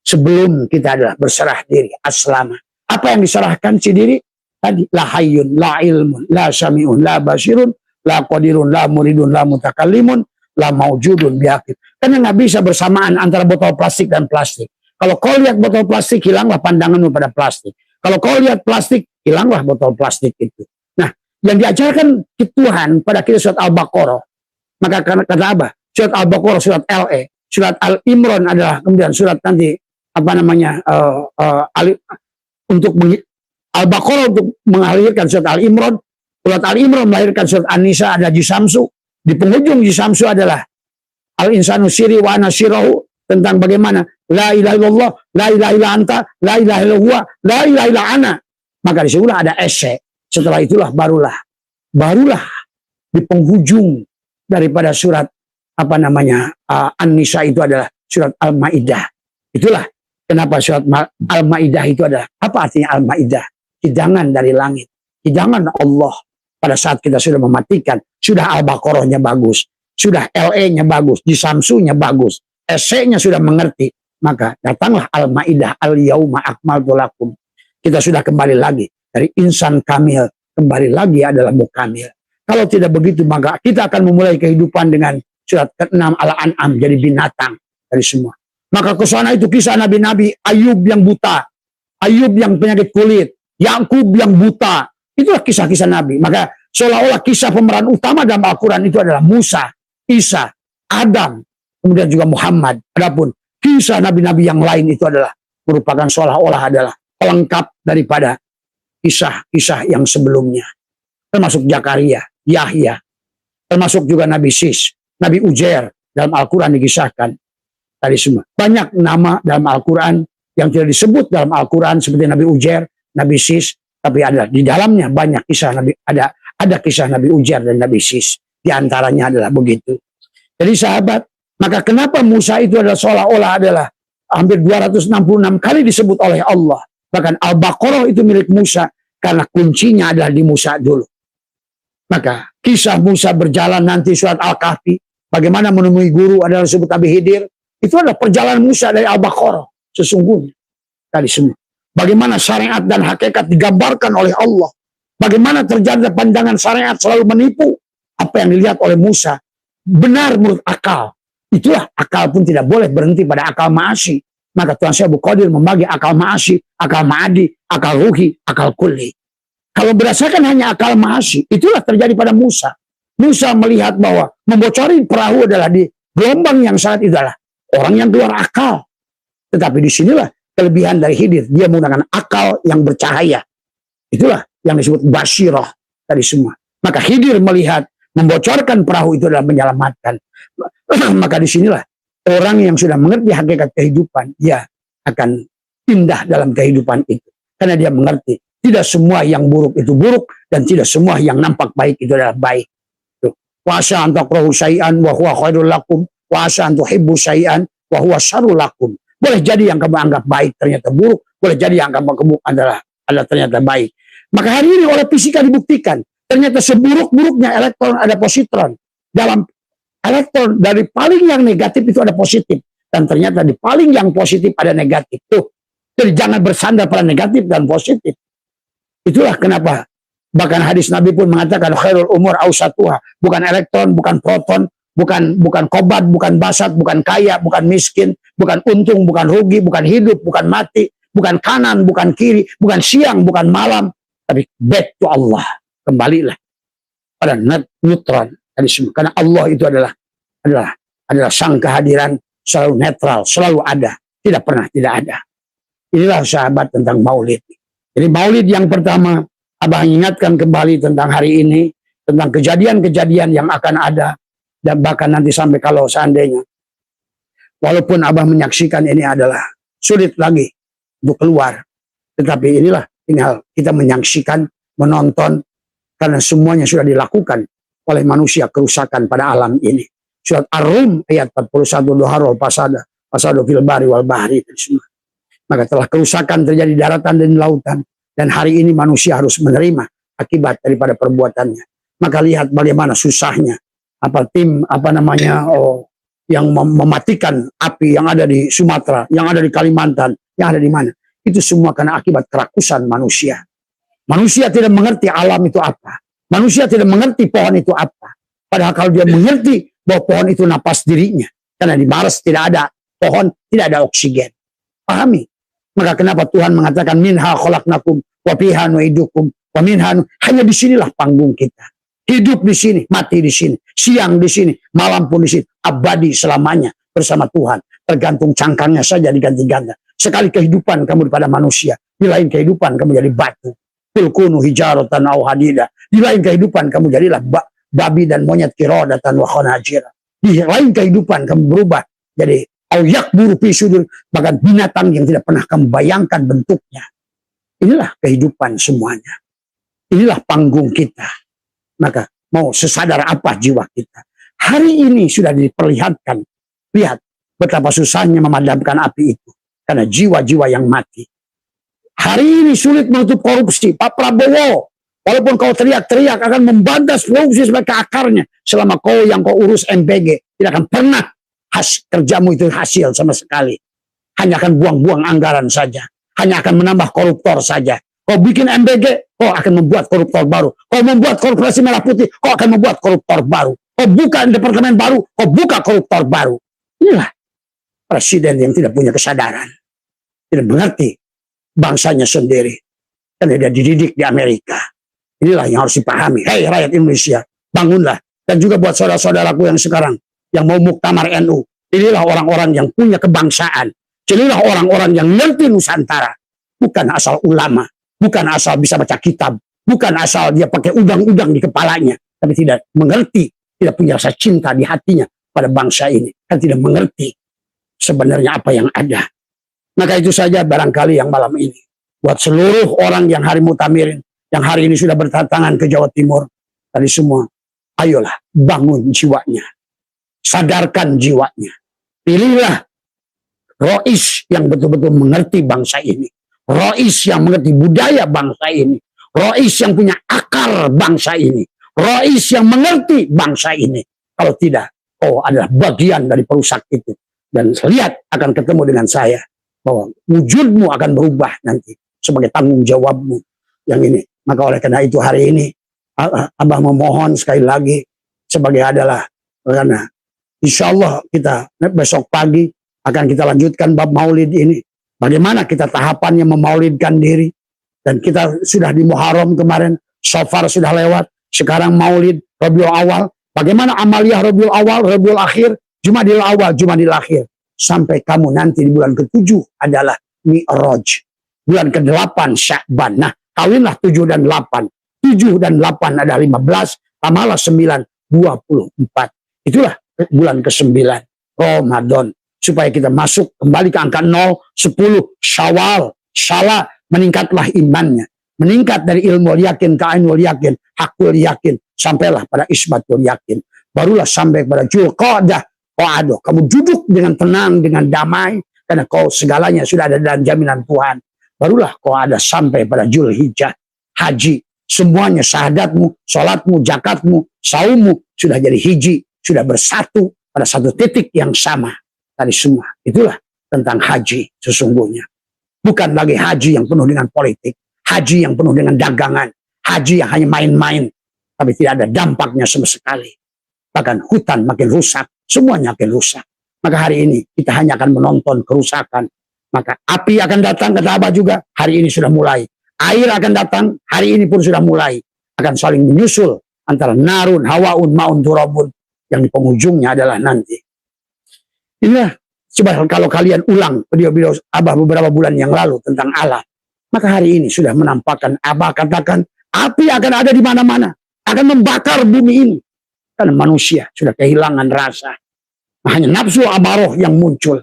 Sebelum kita adalah berserah diri. Aslama. Apa yang diserahkan si diri? Tadi. La hayyun, la ilmun, la syami'un, la basirun, la qadirun, la muridun, la mutakallimun, la maujudun biakid. Karena nggak bisa bersamaan antara botol plastik dan plastik. Kalau kau lihat botol plastik, hilanglah pandanganmu pada plastik. Kalau kau lihat plastik, hilanglah botol plastik itu. Nah, yang diajarkan Tuhan pada kita surat Al-Baqarah. Maka kata apa? Surat Al-Baqarah, surat LE, surat Al-Imran adalah kemudian surat nanti apa namanya untuk Al-Baqarah untuk mengalirkan surat Al-Imran, surat Al-Imran melahirkan surat An-Nisa ada Jisamsu, di penghujung Jisamsu adalah Al-Insanu Siri wa Ana Sirahu, tentang bagaimana la ilaha illallah, la ilaha illa anta, la ilaha illa huwa, la ilaha illa ana. Maka disitulah ada esai. Setelah itulah barulah di penghujung daripada surat apa namanya An-Nisa itu adalah surat Al-Maidah. Itulah kenapa surat Al-Maidah itu adalah apa artinya Al-Maidah? Hidangan dari langit, hidangan Allah. Pada saat kita sudah mematikan, sudah Al-Baqarahnya bagus, sudah LE-nya bagus, Jisamsunya bagus, esainya sudah mengerti, maka datanglah Al-Maidah, Al-Yauma akmaltu lakum. Kita sudah kembali lagi dari insan kamil, kembali lagi adalah mukamil. Kalau tidak begitu, maka kita akan memulai kehidupan dengan surat ke-6 Al-An'am, jadi binatang dari semua. Maka ke sana itu kisah nabi-nabi, Ayub yang buta, Ayub yang penyakit kulit, Yakub yang buta. Itulah kisah-kisah nabi. Maka seolah-olah kisah pemeran utama dalam Al-Quran itu adalah Musa, Isa, Adam, kemudian juga Muhammad. Adapun kisah nabi-nabi yang lain itu adalah merupakan seolah-olah adalah pelengkap daripada kisah-kisah yang sebelumnya. Termasuk Zakaria, Yahya, termasuk juga Nabi Sis, Nabi Ujair dalam Al-Quran dikisahkan. Tadi semua. Banyak nama dalam Al-Quran yang tidak disebut dalam Al-Quran seperti Nabi Ujair, Nabi Sis, tapi ada di dalamnya banyak kisah Nabi, ada kisah Nabi Ujair dan Nabi Sis. Di antaranya adalah begitu. Jadi sahabat, maka kenapa Musa itu adalah seolah-olah adalah hampir 266 kali disebut oleh Allah. Bahkan Al-Baqarah itu milik Musa karena kuncinya adalah di Musa dulu. Maka kisah Musa berjalan nanti surat Al-Kahfi, bagaimana menemui guru adalah disebut Nabi Khidir, itu adalah perjalanan Musa dari Al-Baqarah sesungguhnya tadi semua. Bagaimana syariat dan hakikat digambarkan oleh Allah. Bagaimana terjadi pandangan syariat selalu menipu apa yang dilihat oleh Musa. Benar menurut akal. Itulah akal pun tidak boleh berhenti pada akal ma'asi. Maka Tuhan Syekh Abdul Qadir membagi akal ma'asi, akal ma'adi, akal ruhi, akal kulli. Kalau berdasarkan hanya akal ma'asi, itulah terjadi pada Musa. Musa melihat bahwa membocori perahu adalah di gelombang yang sangat itu adalah orang yang keluar akal. Tetapi disinilah kelebihan dari Khidir. Dia menggunakan akal yang bercahaya. Itulah yang disebut basyirah tadi semua. Maka Khidir melihat membocorkan perahu itu adalah menyelamatkan. Maka disinilah orang yang sudah mengerti hakikat kehidupan, dia akan indah dalam kehidupan itu. Karena dia mengerti tidak semua yang buruk itu buruk dan tidak semua yang nampak baik itu adalah baik. Wa asa an takrahu syai'an wa huwa khairul lakum wa asa an tuhibbu syai'an wa huwa syarrul lakum. Boleh jadi yang kamu anggap baik ternyata buruk, boleh jadi yang kamu adalah ternyata baik. Maka hari ini oleh fisika dibuktikan, ternyata seburuk-buruknya elektron ada positron. Dalam elektron dari paling yang negatif itu ada positif, dan ternyata di paling yang positif ada negatif. Tuh, jadi jangan bersandar pada negatif dan positif. Itulah kenapa bahkan hadis Nabi pun mengatakan khairul umur ausatuha, bukan elektron, bukan proton, bukan kobat, bukan basat, bukan kaya, bukan miskin, bukan untung, bukan rugi, bukan hidup, bukan mati, bukan kanan, bukan kiri, bukan siang, bukan malam, tapi back to Allah. Kembalilah pada neutron. Karena Allah itu adalah sang kehadiran, selalu netral, selalu ada, tidak pernah tidak ada. Inilah sahabat tentang maulid. Jadi maulid yang pertama, Abah ingatkan kembali tentang hari ini, tentang kejadian-kejadian yang akan ada. Dan bahkan nanti sampai kalau seandainya, walaupun Abah menyaksikan ini adalah sulit lagi untuk keluar. Tetapi inilah tinggal kita menyaksikan, menonton, karena semuanya sudah dilakukan oleh manusia kerusakan pada alam ini. Surat Ar-Rum ayat 41, Doharul Pasada, Pasado fil bari wal bahri. Maka telah kerusakan terjadi di daratan dan di lautan. Dan hari ini manusia harus menerima akibat daripada perbuatannya. Maka lihat bagaimana susahnya tim yang mematikan api yang ada di Sumatera, yang ada di Kalimantan, yang ada di mana. Itu semua karena akibat kerakusan manusia. Manusia tidak mengerti alam itu apa. Manusia tidak mengerti pohon itu apa. Padahal kalau dia mengerti bahwa pohon itu napas dirinya. Karena di Mars tidak ada pohon, tidak ada oksigen. Pahami? Maka kenapa Tuhan mengatakan minha khalaqnakum wa fiha nu'idukum wa minha, hanya disinilah panggung kita. Hidup di sini, mati di sini, siang di sini, malam pun di sini, abadi selamanya bersama Tuhan. Tergantung cangkangnya saja diganti-ganti. Sekali kehidupan kamu pada manusia, di lain kehidupan kamu jadi batu. Kulkunu hijaratan au hadida. Di lain kehidupan kamu jadilah babi dan monyet kirodatan wa khanajira. Di lain kehidupan kamu berubah jadi au yakburu fi sudur, bahkan binatang yang tidak pernah kamu bayangkan bentuknya. Inilah kehidupan semuanya. Inilah panggung kita. Maka mau sesadar apa jiwa kita. Hari ini sudah diperlihatkan. Lihat betapa susahnya memadamkan api itu. Karena jiwa-jiwa yang mati. Hari ini sulit menutup korupsi. Pak Prabowo, walaupun kau teriak-teriak akan membantas korupsi sebagai akarnya. Selama kau urus MPG, tidak akan pernah kerjamu itu hasil sama sekali. Hanya akan buang-buang anggaran saja. Hanya akan menambah koruptor saja. Kau bikin MBG, kau akan membuat koruptor baru. Kau membuat korporasi merah putih, kau akan membuat koruptor baru. Kau buka departemen baru, kau buka koruptor baru. Inilah presiden yang tidak punya kesadaran. Tidak mengerti bangsanya sendiri. Karena dia dididik di Amerika. Inilah yang harus dipahami. Hei rakyat Indonesia, bangunlah. Dan juga buat saudara-saudaraku yang sekarang, yang mau muktamar NU. Inilah orang-orang yang punya kebangsaan. Inilah orang-orang yang ngerti Nusantara. Bukan asal ulama. Bukan asal bisa baca kitab. Bukan asal dia pakai udang-udang di kepalanya. Tapi tidak mengerti. Tidak punya rasa cinta di hatinya pada bangsa ini. Dan tidak mengerti sebenarnya apa yang ada. Maka itu saja barangkali yang malam ini. Buat seluruh orang yang hari mutamirin. Yang hari ini sudah berdatangan ke Jawa Timur. Tadi semua. Ayolah bangun jiwanya. Sadarkan jiwanya. Pilihlah Rois yang betul-betul mengerti bangsa ini. Rois yang mengerti budaya bangsa ini. Rois yang punya akar bangsa ini. rais yang mengerti bangsa ini. Kalau tidak, kau adalah bagian dari perusak itu. Dan lihat akan ketemu dengan saya bahwa wujudmu akan berubah nanti sebagai tanggung jawabmu yang ini. Maka oleh karena itu hari ini Abah memohon sekali lagi sebagai adalah karena insya Allah kita besok pagi akan kita lanjutkan bab maulid ini. Bagaimana kita tahapannya memaulidkan diri. Dan kita sudah di Muharram kemarin, Safar sudah lewat, sekarang maulid Rabiul Awal. Bagaimana amaliyah Rabiul Awal, Rabiul Akhir, Jumadil Awal, Jumadil Akhir. Sampai kamu nanti di bulan ke-7 adalah Mi'raj. Bulan ke-8 Sya'ban. Nah, kawinlah 7 dan 8. 7 dan 8 ada 15, tambahlah 9, 24. Itulah bulan ke-9 Ramadan. Supaya kita masuk kembali ke angka 0, 10, Syawal, Syala, meningkatlah imannya. Meningkat dari ilmu yakin ke ainul yakin, hakul yakin, sampailah pada isbatul yakin. Barulah sampai pada Zulqa'dah, Qa'adah. Kamu duduk dengan tenang, dengan damai, karena kau segalanya sudah ada dalam jaminan Tuhan. Barulah kau ada sampai pada Zulhijjah, haji. Semuanya syahadatmu, sholatmu, zakatmu, saummu sudah jadi hiji, sudah bersatu pada satu titik yang sama. Tadi semua. Itulah tentang haji sesungguhnya. Bukan lagi haji yang penuh dengan politik, haji yang penuh dengan dagangan, haji yang hanya main-main, tapi tidak ada dampaknya sama sekali. Bahkan hutan makin rusak, semuanya makin rusak. Maka hari ini kita hanya akan menonton kerusakan. Maka api akan datang, kata Abah juga, hari ini sudah mulai. Air akan datang, hari ini pun sudah mulai. Akan saling menyusul antara narun, hawaun, maun, turabun. Yang di penghujungnya adalah nanti. Inilah, coba kalau kalian ulang video-video Abah beberapa bulan yang lalu tentang alam. Maka hari ini sudah menampakkan, Abah katakan, api akan ada di mana-mana. Akan membakar bumi ini. Karena manusia sudah kehilangan rasa. Hanya nafsu amaroh yang muncul.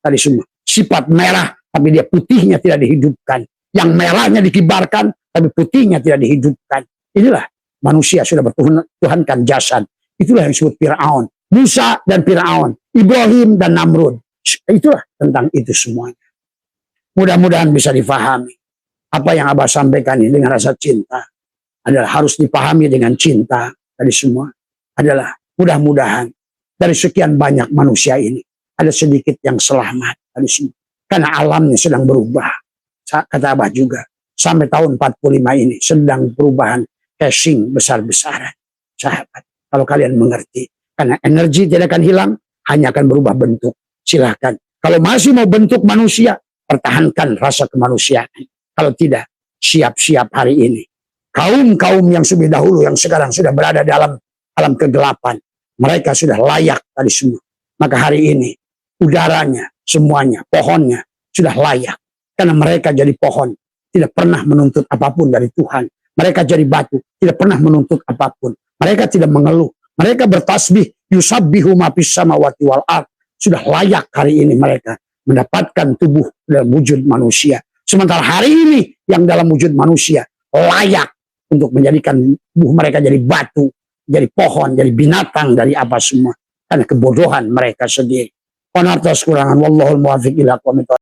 Tadi semua. Sifat merah, tapi dia putihnya tidak dihidupkan. Yang merahnya dikibarkan, tapi putihnya tidak dihidupkan. Inilah manusia sudah bertuhankan jasad. Itulah yang disebut Fir'aun. Musa dan Fir'aun. Ibrahim dan Namrud. Itulah tentang itu semuanya. Mudah-mudahan bisa difahami. Apa yang Abah sampaikan ini dengan rasa cinta. Adalah harus dipahami dengan cinta. Tadi semua adalah mudah-mudahan. Dari sekian banyak manusia ini. Ada sedikit yang selamat. Tadi semua. Karena alamnya sedang berubah. Kata Abah juga. Sampai tahun 45 ini. Sedang perubahan casing besar-besaran. Sahabat. Kalau kalian mengerti. Karena energi tidak akan hilang. Hanya akan berubah bentuk. Silahkan. Kalau masih mau bentuk manusia, pertahankan rasa kemanusiaan. Kalau tidak, siap-siap hari ini. Kaum-kaum yang lebih dahulu, yang sekarang sudah berada dalam alam kegelapan. Mereka sudah layak tadi semua. Maka hari ini, udaranya, semuanya, pohonnya, sudah layak. Karena mereka jadi pohon. Tidak pernah menuntut apapun dari Tuhan. Mereka jadi batu. Tidak pernah menuntut apapun. Mereka tidak mengeluh. Mereka bertasbih. Yusabbihu ma fis samawati wal ardh. Sudah layak hari ini mereka mendapatkan tubuh dalam wujud manusia. Sementara hari ini yang dalam wujud manusia layak untuk menjadikan tubuh mereka jadi batu, jadi pohon, jadi binatang, dari apa semua. Karena kebodohan mereka sendiri. Qanartas kurangan. Wallahul muwaffiq ila aqwamit thoriq.